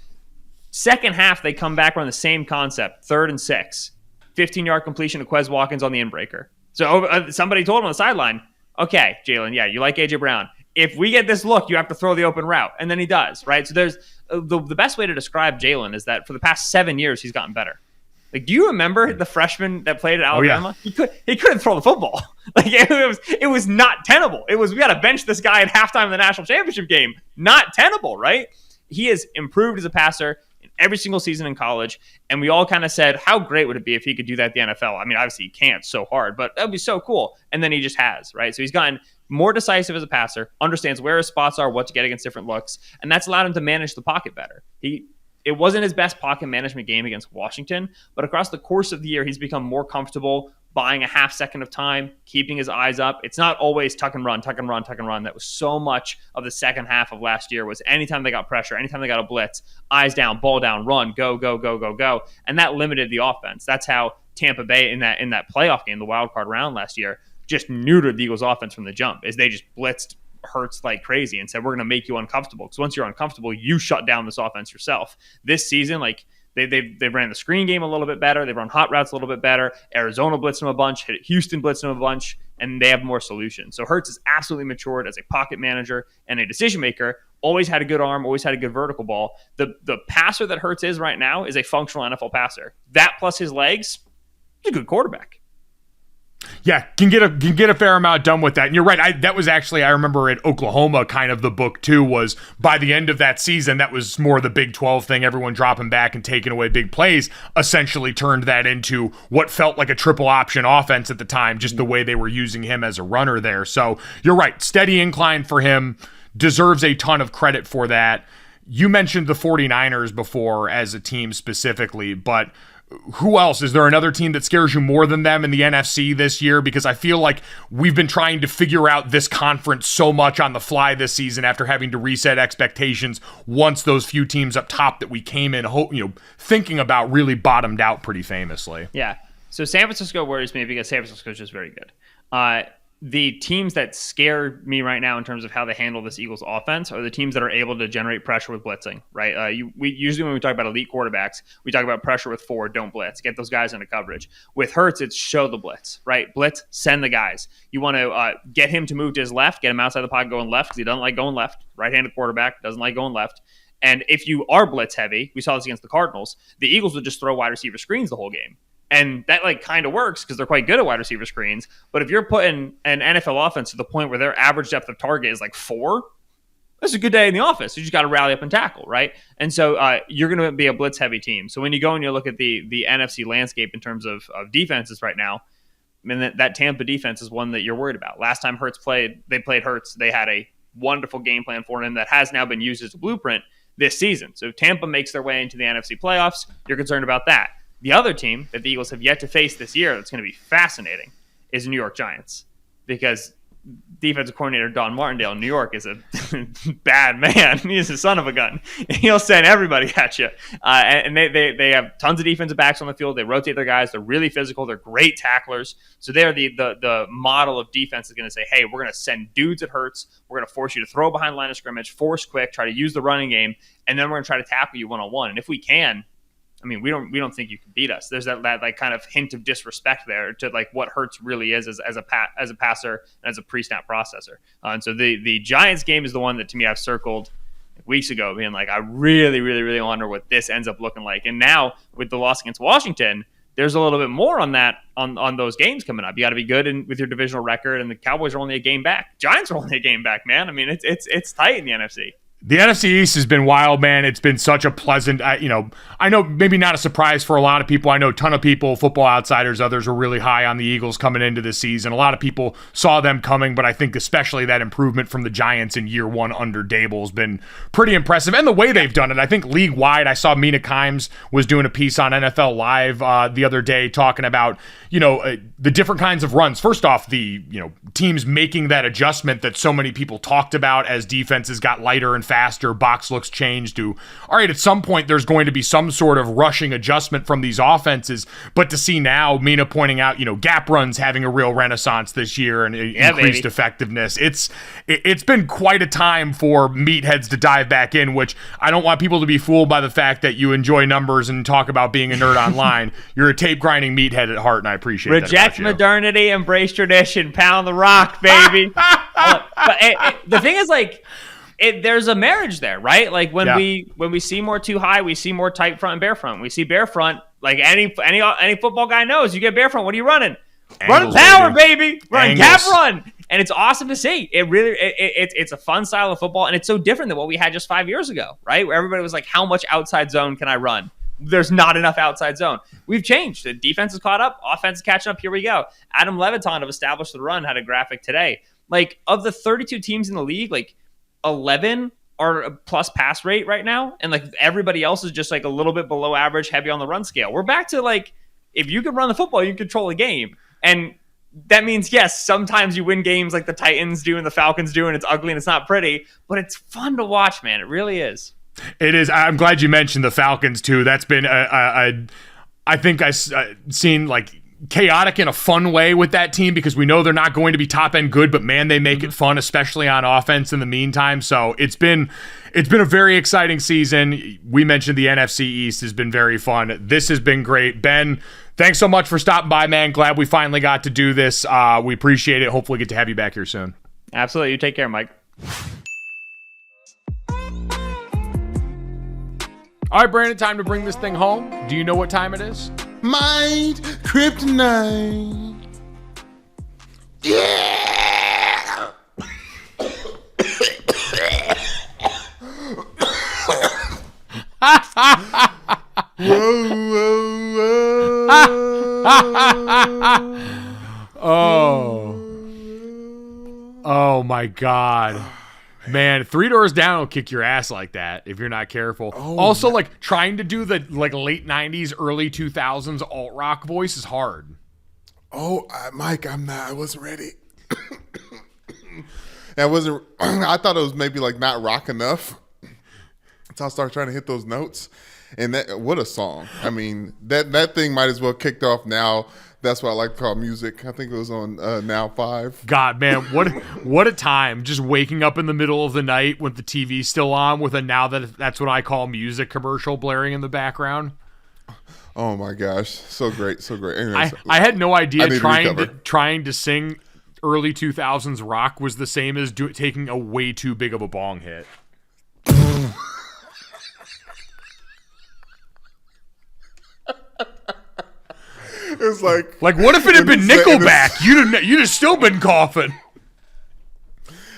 Second half, they come back on the same concept, 3rd and 6. 15-yard completion to Quez Watkins on the inbreaker. So somebody told him on the sideline, okay, Jalen, yeah, you like A.J. Brown. If we get this look, you have to throw the open route. And then he does, right? So there's the best way to describe Jalen is that for the past 7 years, he's gotten better. Like, do you remember the freshman that played at Alabama? Oh, yeah. He couldn't throw the football. Like it was not tenable. It was, we got to bench this guy at halftime of the national championship game. Not tenable, right? He has improved as a passer in every single season in college. And we all kind of said, how great would it be if he could do that in the NFL? I mean, obviously he can't so hard, but that would be so cool. And then he just has, right? So he's gotten more decisive as a passer, understands where his spots are, what to get against different looks, and that's allowed him to manage the pocket better. It wasn't his best pocket management game against Washington, but across the course of the year, he's become more comfortable buying a half second of time, keeping his eyes up. It's not always tuck and run, tuck and run, tuck and run. That was so much of the second half of last year was anytime they got pressure, anytime they got a blitz, eyes down, ball down, run, go, go, go, go, go. And that limited the offense. That's how Tampa Bay in that playoff game, the wild card round last year, just neutered the Eagles offense from the jump, is they just blitzed Hurts like crazy and said, we're going to make you uncomfortable. Because once you're uncomfortable, you shut down this offense yourself. This season, like they ran the screen game a little bit better. They've run hot routes a little bit better. Arizona blitzed them a bunch. Houston blitzed them a bunch. And they have more solutions. So Hurts has absolutely matured as a pocket manager and a decision maker. Always had a good arm, always had a good vertical ball. The passer that Hurts is right now is a functional NFL passer. That plus his legs, he's a good quarterback. Yeah, can get a fair amount done with that. And you're right. That was actually, I remember at Oklahoma, kind of the book too, was by the end of that season, that was more the Big 12 thing, everyone dropping back and taking away big plays, essentially turned that into what felt like a triple option offense at the time, just the way they were using him as a runner there. So you're right. Steady incline for him, deserves a ton of credit for that. You mentioned the 49ers before as a team specifically, but who else? Is there another team that scares you more than them in the NFC this year? Because I feel like we've been trying to figure out this conference so much on the fly this season after having to reset expectations once those few teams up top that we came in thinking about really bottomed out pretty famously. Yeah. So San Francisco worries me because San Francisco is just very good. The teams that scare me right now in terms of how they handle this Eagles offense are the teams that are able to generate pressure with blitzing, right? We usually, when we talk about elite quarterbacks, we talk about pressure with 4, don't blitz, get those guys into coverage. With Hurts, it's show the blitz, right? Blitz, send the guys. You want to get him to move to his left, get him outside the pocket going left because he doesn't like going left. Right-handed quarterback doesn't like going left. And if you are blitz heavy, we saw this against the Cardinals, the Eagles would just throw wide receiver screens the whole game. And that kind of works because they're quite good at wide receiver screens. But if you're putting an NFL offense to the point where their average depth of target is 4, that's a good day in the office. You just got to rally up and tackle, right? And so you're going to be a blitz-heavy team. So when you go and you look at the NFC landscape in terms of defenses right now, I mean, that Tampa defense is one that you're worried about. Last time they played Hurts, they had a wonderful game plan for him that has now been used as a blueprint this season. So if Tampa makes their way into the NFC playoffs, you're concerned about that. The other team that the Eagles have yet to face this year that's going to be fascinating is the New York Giants, because defensive coordinator Don Martindale in New York is a bad man. He's a son of a gun. He'll send everybody at you. And they have tons of defensive backs on the field. They rotate their guys. They're really physical. They're great tacklers. So they're the model of defense is going to say, hey, we're going to send dudes at Hurts. We're going to force you to throw behind line of scrimmage, force quick, try to use the running game, and then we're going to try to tackle you one-on-one. And if we can, I mean, we don't think you can beat us. There's that like kind of hint of disrespect there to like what Hurts really is as a passer and as a pre-snap processor. And so the Giants game is the one that to me I've circled weeks ago, being like, I really, really, really wonder what this ends up looking like. And now with the loss against Washington, there's a little bit more on that on those games coming up. You got to be good with your divisional record, and the Cowboys are only a game back. Giants are only a game back, man. I mean, it's tight in the NFC. The NFC East has been wild, man. It's been such a pleasant, I know maybe not a surprise for a lot of people. I know a ton of people, Football Outsiders, others were really high on the Eagles coming into this season. A lot of people saw them coming, but I think especially that improvement from the Giants in year one under Dable has been pretty impressive. And the way they've done it, I think league-wide, I saw Mina Kimes was doing a piece on NFL Live the other day talking about, the different kinds of runs. First off, the, teams making that adjustment that so many people talked about as defenses got lighter and faster, box looks changed to, all right, at some point there's going to be some sort of rushing adjustment from these offenses, but to see now Mina pointing out, gap runs having a real renaissance this year and increased effectiveness. It's been quite a time for meatheads to dive back in, which I don't want people to be fooled by the fact that you enjoy numbers and talk about being a nerd online. You're a tape grinding meathead at heart, and I appreciate that. Reject modernity, embrace tradition, pound the rock, baby. But the thing is, like, there's a marriage there, right? Like when we see more too high, we see more tight front and bare front. We see bare front, like any football guy knows. You get bare front, what are you running? Angles, run power, baby. Run gap run, and it's awesome to see. It really, it's a fun style of football, and it's so different than what we had just 5 years ago, right? Where everybody was like, "How much outside zone can I run?" There's not enough outside zone. We've changed. The defense is caught up. Offense is catching up. Here we go. Adam Leviton of Established the Run had a graphic today. Like, of the 32 teams in the league, like 11 are a plus pass rate right now. And like everybody else is just like a little bit below average, heavy on the run scale. We're back to like, if you can run the football, you can control the game. And that means, yes, sometimes you win games like the Titans do and the Falcons do, and it's ugly and it's not pretty, but it's fun to watch, man. It really is. It is. I'm glad you mentioned the Falcons too. That's been I think I've seen like chaotic in a fun way with that team, because we know they're not going to be top end good, but man, they make it fun, especially on offense in the meantime. So it's been a very exciting season. We mentioned the NFC East has been very fun. This has been great. Ben, thanks so much for stopping by, man. Glad we finally got to do this. We appreciate it. Hopefully get to have you back here soon. Absolutely. You take care, Mike. All right, Brandon, time to bring this thing home. Do you know what time it is? Mind Kryptonite. Yeah. Whoa, whoa, whoa. Oh my God. Man, 3 Doors Down will kick your ass like that if you're not careful. Also, like, trying to do the like late 90s, early 2000s alt rock voice is hard. Mike, I wasn't ready. I thought it was maybe like not rock enough. So I started trying to hit those notes. And what a song. I mean, that thing might as well kicked off Now. That's what I like to call music. I think it was on Now 5. God, man, what a time. Just waking up in the middle of the night with the TV still on with a Now That's What I Call Music commercial blaring in the background. Oh, my gosh. So great. So great. Anyways, I had no idea trying to sing early 2000s rock was the same as taking a way too big of a bong hit. It's like what if it had been Nickelback? You'd have still been coughing.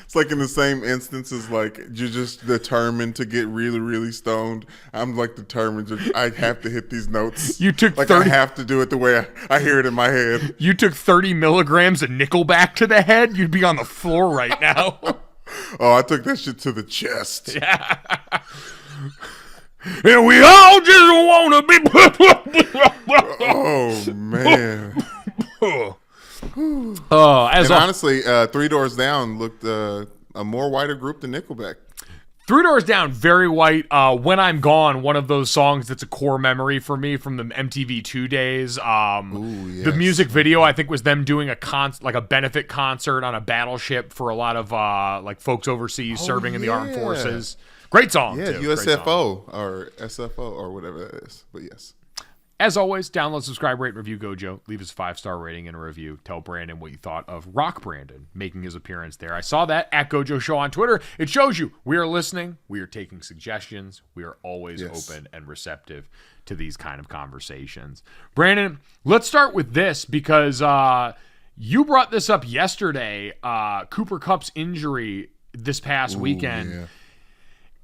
It's like in the same instances, like you're just determined to get really, really stoned. I'm like determined I have to hit these notes. You took I have to do it the way I hear it in my head. You took 30 milligrams of Nickelback to the head, you'd be on the floor right now. Oh, I took that shit to the chest. Yeah. And we all just want to be. Oh man. Honestly, 3 Doors Down looked a more whiter group than Nickelback. 3 Doors Down, very white. When I'm Gone, one of those songs that's a core memory for me from the MTV2 days. Yes. The music video, I think, was them doing a benefit concert on a battleship for a lot of like folks overseas serving in the armed forces. Great song, Yeah, too. Great song. USFO or SFO or whatever that is. But yes. As always, download, subscribe, rate, and review Gojo. Leave us a 5-star rating and a review. Tell Brandon what you thought of Rock Brandon making his appearance there. I saw that at Gojo Show on Twitter. It shows you we are listening. We are taking suggestions. We are always open and receptive to these kind of conversations. Brandon, let's start with this because you brought this up yesterday. Cooper Kupp's injury this past weekend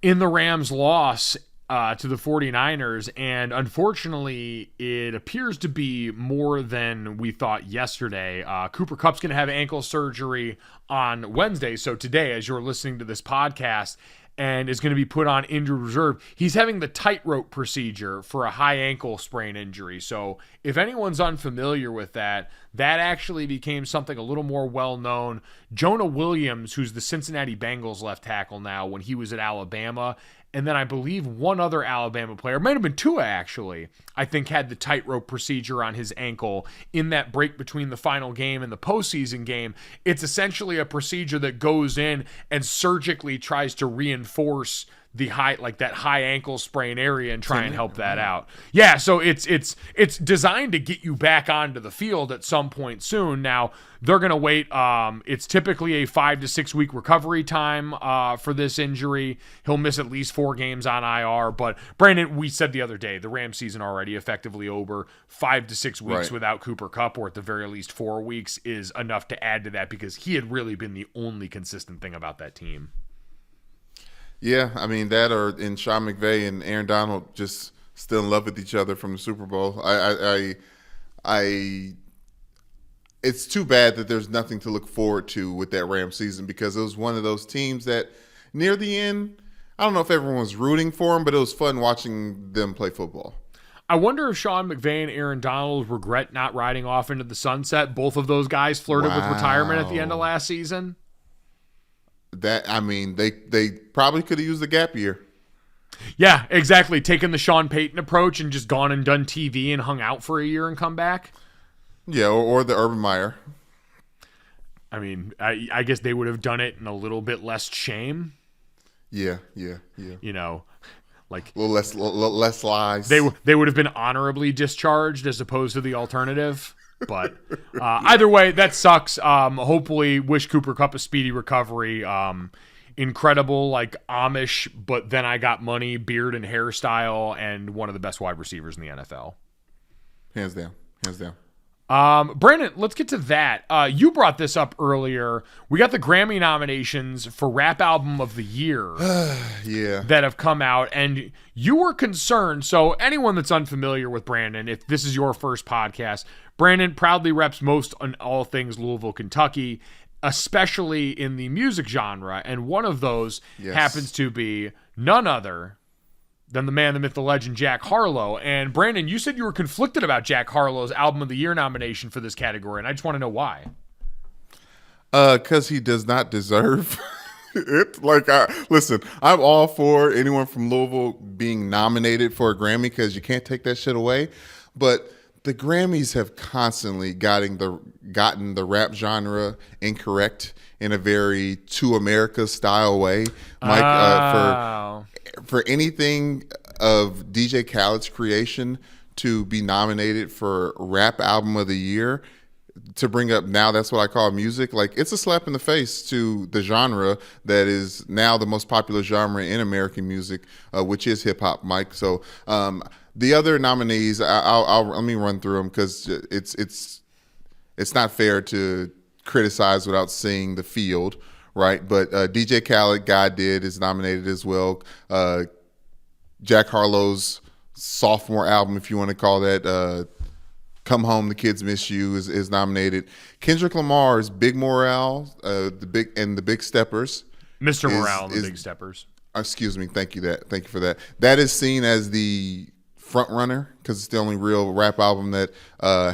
in the Rams' loss to the 49ers, and unfortunately it appears to be more than we thought yesterday. Cooper Kupp's going to have ankle surgery on Wednesday, so today as you're listening to this podcast, and is going to be put on injured reserve. He's having the tightrope procedure for a high ankle sprain injury. So if anyone's unfamiliar with that, that actually became something a little more well-known. Jonah Williams, who's the Cincinnati Bengals left tackle now, when he was at Alabama, and then I believe one other Alabama player, might have been Tua actually, I think had the tightrope procedure on his ankle in that break between the final game and the postseason game. It's essentially a procedure that goes in and surgically tries to reinforce the high, like that high ankle sprain area and try and help that out. Yeah, so it's designed to get you back onto the field at some point soon. Now, they're going to wait. It's typically a 5 to 6 week recovery time for this injury. He'll miss at least 4 games on IR. But, Brandon, we said the other day, the Rams season already effectively over. 5 to 6 weeks without Cooper Kupp, or at the very least 4 weeks, is enough to add to that because he had really been the only consistent thing about that team. Yeah, I mean, that or in Sean McVay and Aaron Donald just still in love with each other from the Super Bowl. It's too bad that there's nothing to look forward to with that Rams season because it was one of those teams that near the end, I don't know if everyone was rooting for them, but it was fun watching them play football. I wonder if Sean McVay and Aaron Donald regret not riding off into the sunset. Both of those guys flirted with retirement at the end of last season. That, I mean, they probably could have used a gap year. Yeah, exactly. Taken the Sean Payton approach and just gone and done TV and hung out for a year and come back. Yeah, or the Urban Meyer. I mean, I guess they would have done it in a little bit less shame. Yeah. You know, like a little less lies. They would have been honorably discharged as opposed to the alternative. But either way, that sucks. Hopefully, wish Cooper Kupp a speedy recovery. Incredible, like Amish, but then I got money, beard and hairstyle, and one of the best wide receivers in the NFL. Hands down. Brandon, let's get to that. You brought this up earlier. We got the Grammy nominations for Rap Album of the Year that have come out, and you were concerned. So anyone that's unfamiliar with Brandon, if this is your first podcast, Brandon proudly reps most on all things Louisville, Kentucky, especially in the music genre, and one of those happens to be none other than the man, the myth, the legend, Jack Harlow. And Brandon, you said you were conflicted about Jack Harlow's Album of the Year nomination for this category, and I just want to know why. Because he does not deserve it. Like, listen, I'm all for anyone from Louisville being nominated for a Grammy because you can't take that shit away. But the Grammys have constantly gotten the rap genre incorrect in a very To America style way. Mike, for anything of DJ Khaled's creation to be nominated for Rap Album of the Year, to bring up now, that's what I call music. Like, it's a slap in the face to the genre that is now the most popular genre in American music, which is hip hop, Mike. So the other nominees, I'll let me run through them because it's not fair to criticize without seeing the field, right? But DJ Khaled, God Did, is nominated as well. Jack Harlow's sophomore album, if you want to call that, Come Home, The Kids Miss You, is nominated. Kendrick Lamar's Big Morale, the Big Steppers. Mr. Morale and the Big Steppers. Excuse me. Thank you for that. That is seen as the front runner because it's the only real rap album that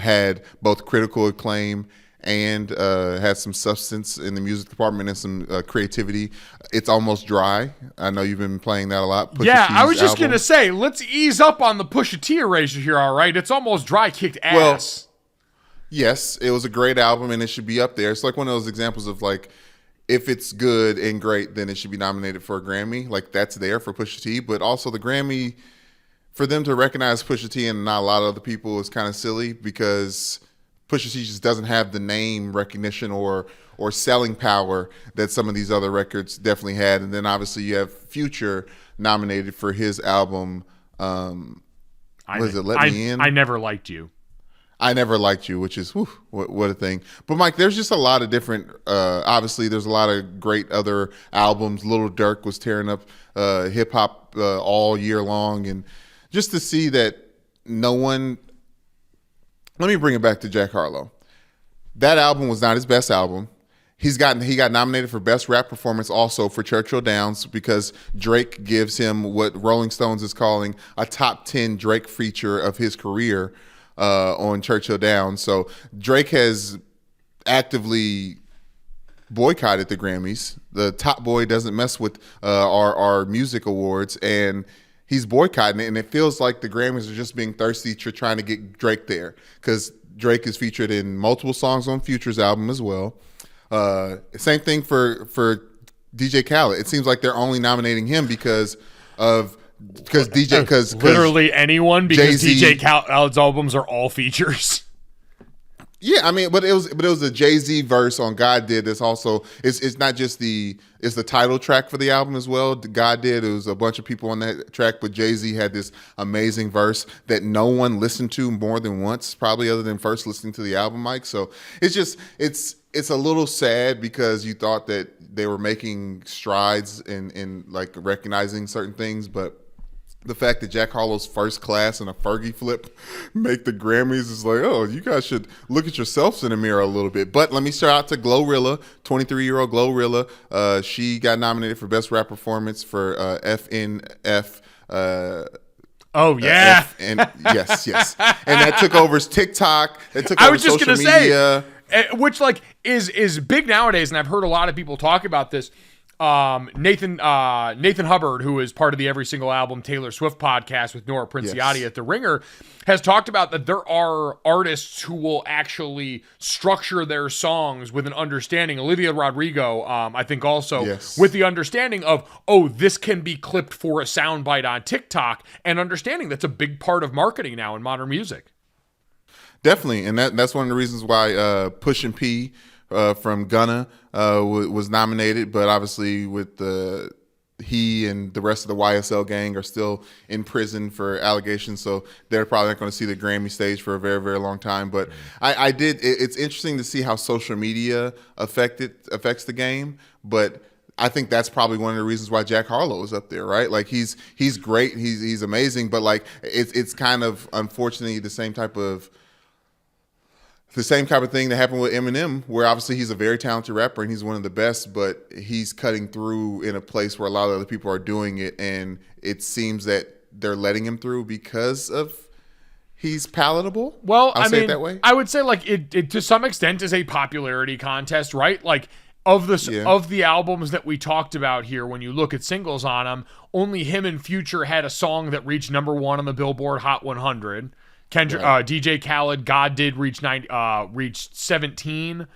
had both critical acclaim and had some substance in the music department and some creativity. It's Almost Dry. I know you've been playing that a lot. Pusha T's I was just album. going to say, let's ease up on the Pusha T erasure here, all right? It's Almost Dry kicked ass. Well, yes, it was a great album and it should be up there. It's like one of those examples of like, if it's good and great, then it should be nominated for a Grammy. Like, that's there for Pusha T. But also the Grammy, for them to recognize Pusha T and not a lot of other people is kind of silly, because Pusha T just doesn't have the name recognition or selling power that some of these other records definitely had. And then obviously you have Future nominated for his album. What is it? Let Me In. I Never Liked You. I Never Liked You, which is what a thing. But Mike, there's just a lot of different. Obviously, there's a lot of great other albums. Lil Durk was tearing up hip hop all year long, and just to see that no one. Let me bring it back to Jack Harlow. That album was not his best album. He got nominated for Best Rap Performance also for Churchill Downs, because Drake gives him what Rolling Stones is calling a top 10 Drake feature of his career on Churchill Downs. So Drake has actively boycotted the Grammys. The Top Boy doesn't mess with our music awards, and he's boycotting it. And it feels like the Grammys are just being thirsty to trying to get Drake there, because Drake is featured in multiple songs on Future's album as well. Same thing for DJ Khaled. It seems like they're only nominating him because literally anyone, because Jay-Z, DJ Khaled's albums are all features. Yeah, I mean, but it was a Jay-Z verse on God Did. That's also it's not just it's the title track for the album as well. God Did, it was a bunch of people on that track, but Jay-Z had this amazing verse that no one listened to more than once, probably other than first listening to the album, Mike. So it's a little sad, because you thought that they were making strides in like recognizing certain things, but the fact that Jack Harlow's First Class and a Fergie flip make the Grammys is like, oh, you guys should look at yourselves in the mirror a little bit. But let me shout out to Glorilla, 23-year-old Glorilla. She got nominated for Best Rap Performance for FNF. Oh yeah, yes, and that took over TikTok. That took over social media. Which like is big nowadays, and I've heard a lot of people talk about this. Nathan Hubbard, who is part of the Every Single Album Taylor Swift podcast with Nora Princiotti at The Ringer, has talked about that there are artists who will actually structure their songs with an understanding. Olivia Rodrigo, I think also, with the understanding of, oh, this can be clipped for a soundbite on TikTok, and understanding that's a big part of marketing now in modern music. Definitely, and that's one of the reasons why Pushin P from Gunna was nominated, but obviously with he and the rest of the YSL gang are still in prison for allegations, so they're probably not going to see the Grammy stage for a very, very long time. But it's interesting to see how social media affects the game, but I think that's probably one of the reasons why Jack Harlow is up there, right? Like he's great, he's amazing, but like it's kind of unfortunately the same type of thing that happened with Eminem, where obviously he's a very talented rapper and he's one of the best, but he's cutting through in a place where a lot of other people are doing it, and it seems that they're letting him through because of he's palatable. Well, I'll say it that way. I would say like it to some extent is a popularity contest, right? Like of the albums that we talked about here, when you look at singles on them, only him and Future had a song that reached number 1 on the Billboard Hot 100. Kendrick, DJ Khaled, God Did reached 17.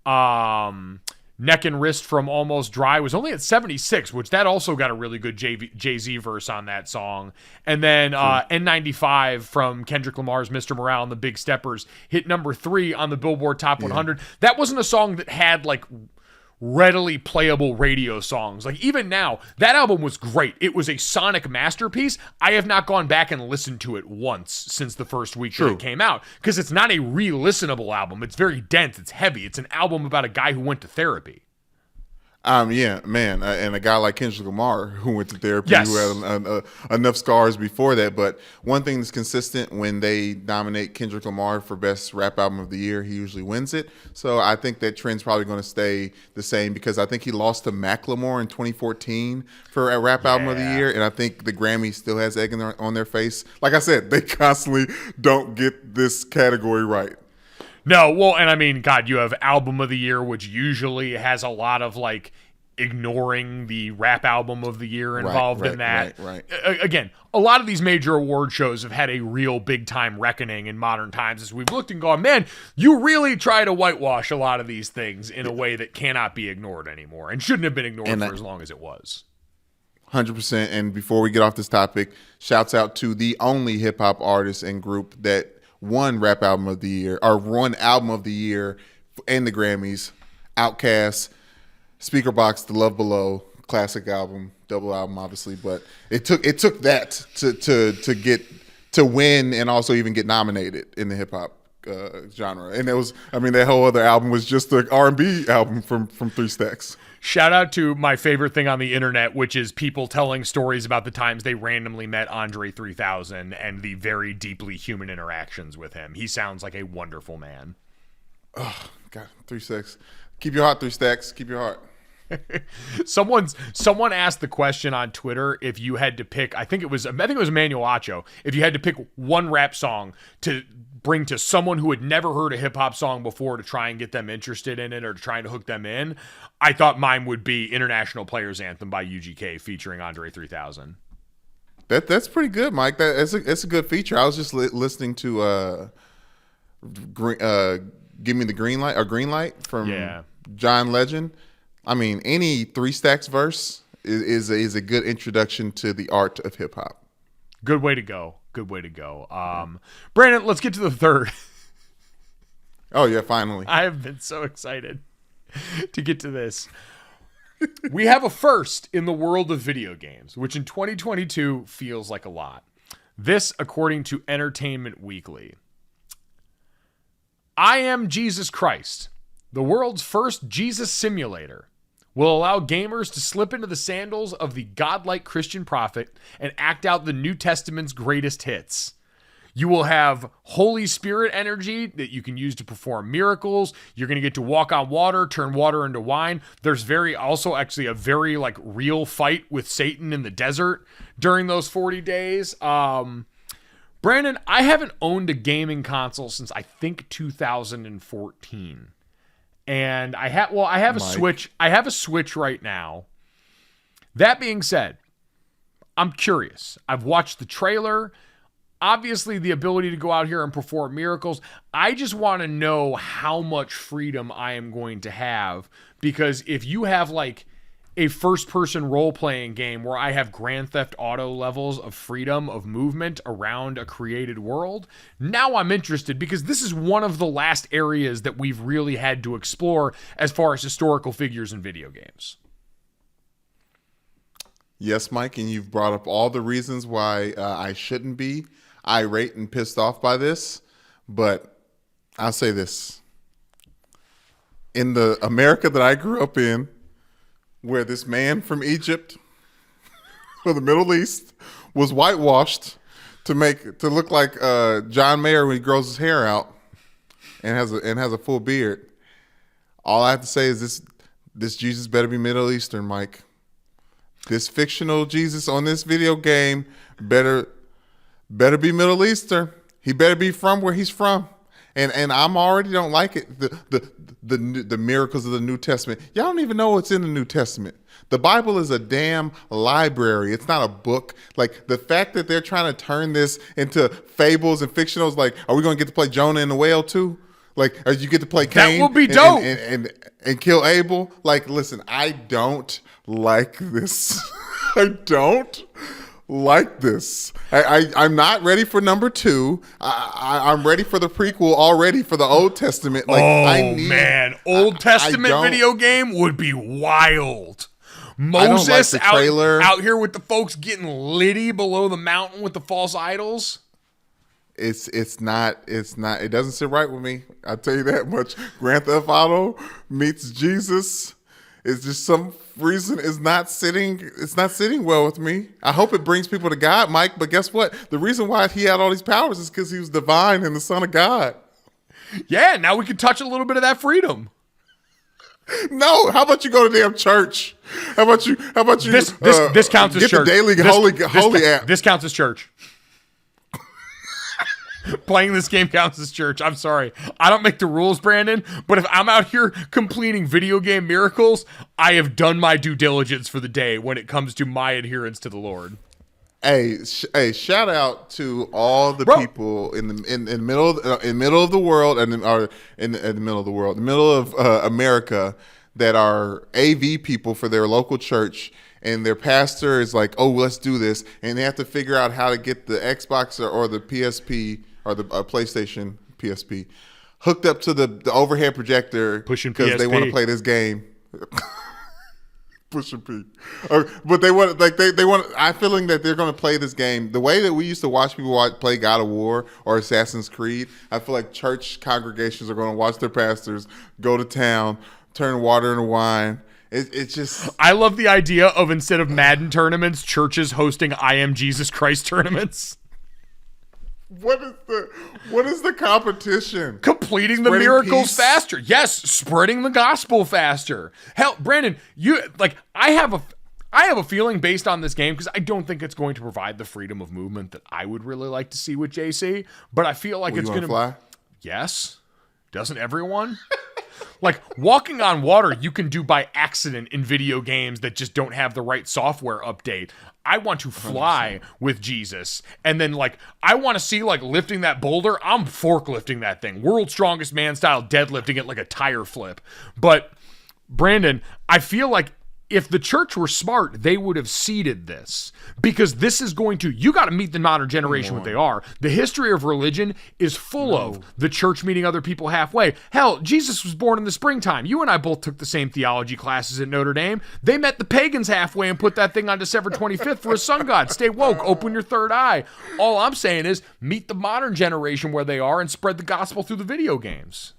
Neck and Wrist from Almost Dry was only at 76, which that also got a really good Jay-Z verse on that song. And then N95 from Kendrick Lamar's Mr. Morale and the Big Steppers hit number 3 on the Billboard Top 100. That wasn't a song that had like readily playable radio songs. Like even now, that album was great. It was a sonic masterpiece. I have not gone back and listened to it once since the first week that it came out, because it's not a re-listenable album. It's very dense. It's heavy. It's an album about a guy who went to therapy. Yeah, man, and a guy like Kendrick Lamar who went to therapy, who had enough scars before that. But one thing that's consistent when they nominate Kendrick Lamar for Best Rap Album of the Year, he usually wins it. So I think that trend's probably going to stay the same, because I think he lost to Macklemore in 2014 for a Rap Album of the Year, and I think the Grammy still has egg on their face. Like I said, they constantly don't get this category right. No, well, and I mean, God, you have Album of the Year, which usually has a lot of like ignoring the rap album of the year involved in that. Right. Again, a lot of these major award shows have had a real big time reckoning in modern times as we've looked and gone, man, you really try to whitewash a lot of these things in a way that cannot be ignored anymore and shouldn't have been ignored for as long as it was. 100%. And before we get off this topic, shouts out to the only hip hop artist and group that won Rap Album of the Year or won Album of the Year and the Grammys. Outkast, Speaker Box, The Love Below, classic album, double album, obviously. But it took that to get to win and also even get nominated in the hip hop genre. And it was, I mean, that whole other album was just the R&B album from 3 Stacks. Shout out to my favorite thing on the internet, which is people telling stories about the times they randomly met Andre 3000 and the very deeply human interactions with him. He sounds like a wonderful man. Oh, God, 3 Stacks. Keep your heart, 3 Stacks. Keep your heart. Someone asked the question on Twitter if you had to pick, I think it was Emmanuel Acho, if you had to pick one rap song to bring to someone who had never heard a hip hop song before to try and get them interested in it or to trying to hook them in, I thought mine would be International Players Anthem by UGK featuring Andre 3000. That's pretty good, Mike. That's a good feature. I was just listening to Give Me the Green Light from John Legend. I mean, any 3 Stacks verse is a good introduction to the art of hip hop. Good way to go. Brandon, let's get to the third. Oh yeah, finally. I have been so excited to get to this. We have a first in the world of video games, which in 2022 feels like a lot. This, according to Entertainment Weekly. I Am Jesus Christ, the world's first Jesus simulator, will allow gamers to slip into the sandals of the godlike Christian prophet and act out the New Testament's greatest hits. You will have Holy Spirit energy that you can use to perform miracles. You're going to get to walk on water, turn water into wine. There's also actually a very real fight with Satan in the desert during those 40 days. Brandon, I haven't owned a gaming console since I think 2014. And I have a Switch. I have a Switch right now. That being said, I'm curious. I've watched the trailer. Obviously, the ability to go out here and perform miracles. I just want to know how much freedom I am going to have. Because if you have a first-person role-playing game where I have Grand Theft Auto levels of freedom of movement around a created world, now I'm interested because this is one of the last areas that we've really had to explore as far as historical figures in video games. Yes, Mike, and you've brought up all the reasons why I shouldn't be irate and pissed off by this, but I'll say this. In the America that I grew up in, where this man from Egypt or the Middle East was whitewashed to look like John Mayer when he grows his hair out and has a full beard. All I have to say is this Jesus better be Middle Eastern, Mike. This fictional Jesus on this video game better be Middle Eastern. He better be from where he's from. And I'm already don't like it. The miracles of the New Testament. Y'all don't even know what's in the New Testament. The Bible is a damn library. It's not a book. The fact that they're trying to turn this into fables and fictionals, are we going to get to play Jonah and the whale too? Or you get to play Cain? That would be dope. And kill Abel? Listen, I don't like this. I don't like this. I'm not ready for number 2. I'm ready for the prequel already for the Old Testament. Old Testament video game would be wild. Moses out here with the folks getting litty below the mountain with the false idols. It's not. It doesn't sit right with me. I'll tell you that much. Grand Theft Auto meets Jesus. It's just some reason it's not sitting well with me. I hope it brings people to God, Mike, but guess what? The reason why he had all these powers is because he was divine and the Son of God. Yeah, now we can touch a little bit of that freedom. No, how about you go to damn church? How about you this counts as get church. the daily holy app. This counts as church. Playing this game counts as church. I'm sorry. I don't make the rules, Brandon, but if I'm out here completing video game miracles, I have done my due diligence for the day when it comes to my adherence to the Lord. Hey, shout out to all the people in the middle of the world and in the middle of the world, the middle of America that are AV people for their local church, and their pastor is like, "Oh, let's do this," and they have to figure out how to get the Xbox or the PSP or the PlayStation PSP hooked up to the overhead projector because they want to play this game. Pushing P. But they want they want. I'm feeling that they're going to play this game the way that we used to watch people play God of War or Assassin's Creed. I feel like church congregations are going to watch their pastors go to town, turn water into wine. It's just. I love the idea of, instead of Madden tournaments, churches hosting I Am Jesus Christ tournaments. What is the competition? Completing the miracles faster. Yes, spreading the gospel faster. Hell, Brandon, I have a feeling based on this game, because I don't think it's going to provide the freedom of movement that I would really like to see with JC, but I feel like it's going to fly. Yes. Doesn't everyone? Like, walking on water you can do by accident in video games that just don't have the right software update. I want to fly 100%. With Jesus. And then, I want to see, lifting that boulder. I'm forklifting that thing. World's Strongest Man style, deadlifting it like a tire flip. But, Brandon, I feel like if the church were smart, they would have seeded this, because this is going to, you got to meet the modern generation what they are. The history of religion is full of the church meeting other people halfway. Hell, Jesus was born in the springtime. You and I both took the same theology classes at Notre Dame. They met the pagans halfway and put that thing on December 25th for a sun god. Stay woke, open your third eye. All I'm saying is meet the modern generation where they are and spread the gospel through the video games.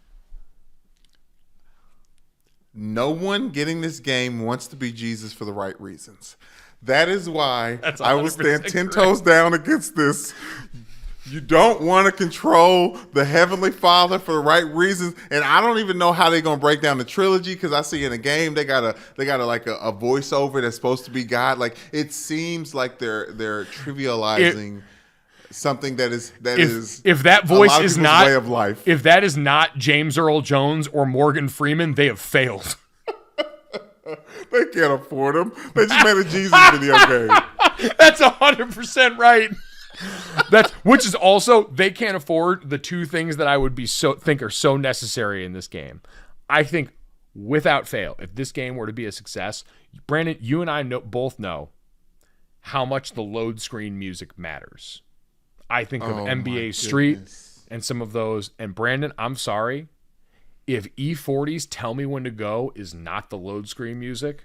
No one getting this game wants to be Jesus for the right reasons. That is why I will stand 10 toes down against this. You don't want to control the Heavenly Father for the right reasons. And I don't even know how they're going to break down the trilogy, because I see in a game they got a voiceover that's supposed to be God. Like, it seems like they're trivializing something that is if that voice is not way of life. If that is not James Earl Jones or Morgan Freeman, they have failed. They can't afford them. They just made a Jesus video game. That's 100% right. Which is also, they can't afford the two things that I would think are so necessary in this game. I think without fail, if this game were to be a success, Brandon, you and I both know how much the load screen music matters. I think of NBA Street and some of those. And Brandon, I'm sorry, if E40's Tell Me When to Go is not the load screen music.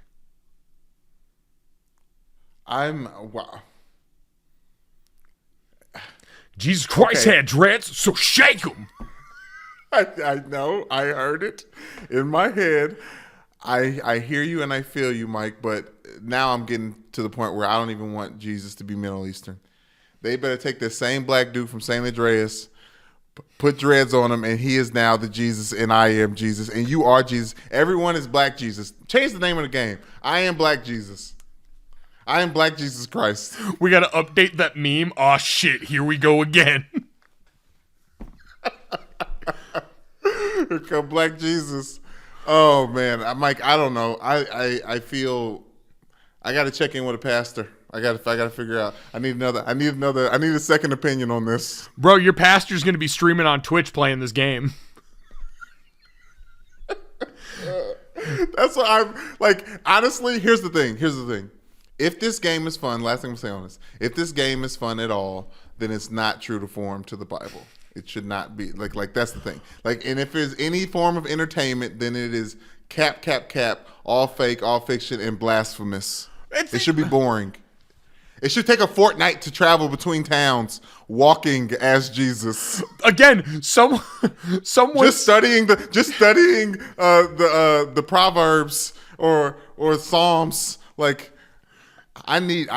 Wow. Jesus Christ had dreads, so shake them. I know. I heard it in my head. I hear you and I feel you, Mike, but now I'm getting to the point where I don't even want Jesus to be Middle Eastern. They better take this same black dude from St. Andreas, put dreads on him, and he is now the Jesus, and I am Jesus, and you are Jesus. Everyone is Black Jesus. Change the name of the game. I am Black Jesus. I am Black Jesus Christ. We got to update that meme. Oh, shit. Here we go again. Here come Black Jesus. Oh, man. Mike, I don't know. I feel I got to check in with a pastor. I got to figure out. I need a second opinion on this. Bro, your pastor's going to be streaming on Twitch playing this game. That's what I'm like. Honestly, here's the thing. If this game is fun, last thing I'm saying on this, if this game is fun at all, then it's not true to form to the Bible. It should not be like that's the thing. Like, and if there's any form of entertainment, then it is cap, all fake, all fiction, and blasphemous. It should be boring. It should take a fortnight to travel between towns, walking as Jesus. Again, someone just studying the Proverbs or Psalms. Like, I need.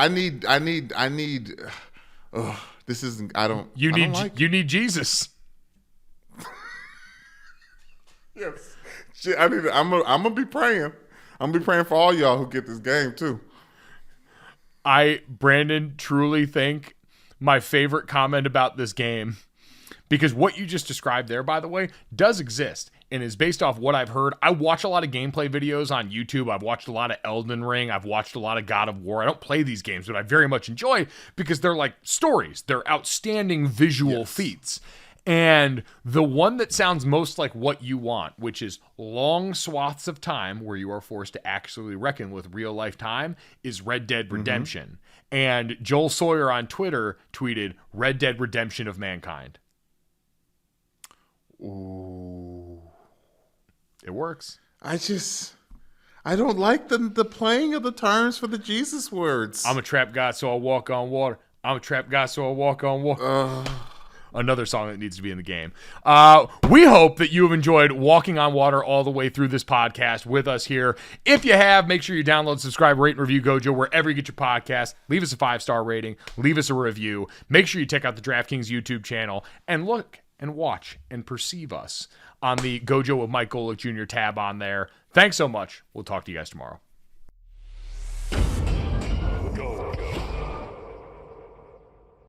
This isn't. I don't. You need Jesus. Yes, I'm gonna be praying. I'm gonna be praying for all y'all who get this game too. I, Brandon, truly think my favorite comment about this game, Because what you just described there, by the way, does exist and is based off what I've heard. I watch a lot of gameplay videos on YouTube. I've watched a lot of Elden Ring. I've watched a lot of God of War. I don't play these games, but I very much enjoy because they're like stories. They're outstanding visual feats. And the one that sounds most like what you want, which is long swaths of time where you are forced to actually reckon with real life time, is Red Dead Redemption. And Joel Sawyer on Twitter tweeted Red Dead Redemption of Mankind. Ooh. It works. I don't like the playing of the terms for the Jesus words. I'm a trap god, so I walk on water. I'm a trap god, so I walk on water. Another song that needs to be in the game. We hope that you have enjoyed walking on water all the way through this podcast with us here. If you have, make sure you download, subscribe, rate, and review Gojo wherever you get your podcast. Leave us a 5-star rating. Leave us a review. Make sure you check out the DraftKings YouTube channel and look and watch and perceive us on the Gojo with Mike Golick Jr. tab on there. Thanks so much. We'll talk to you guys tomorrow.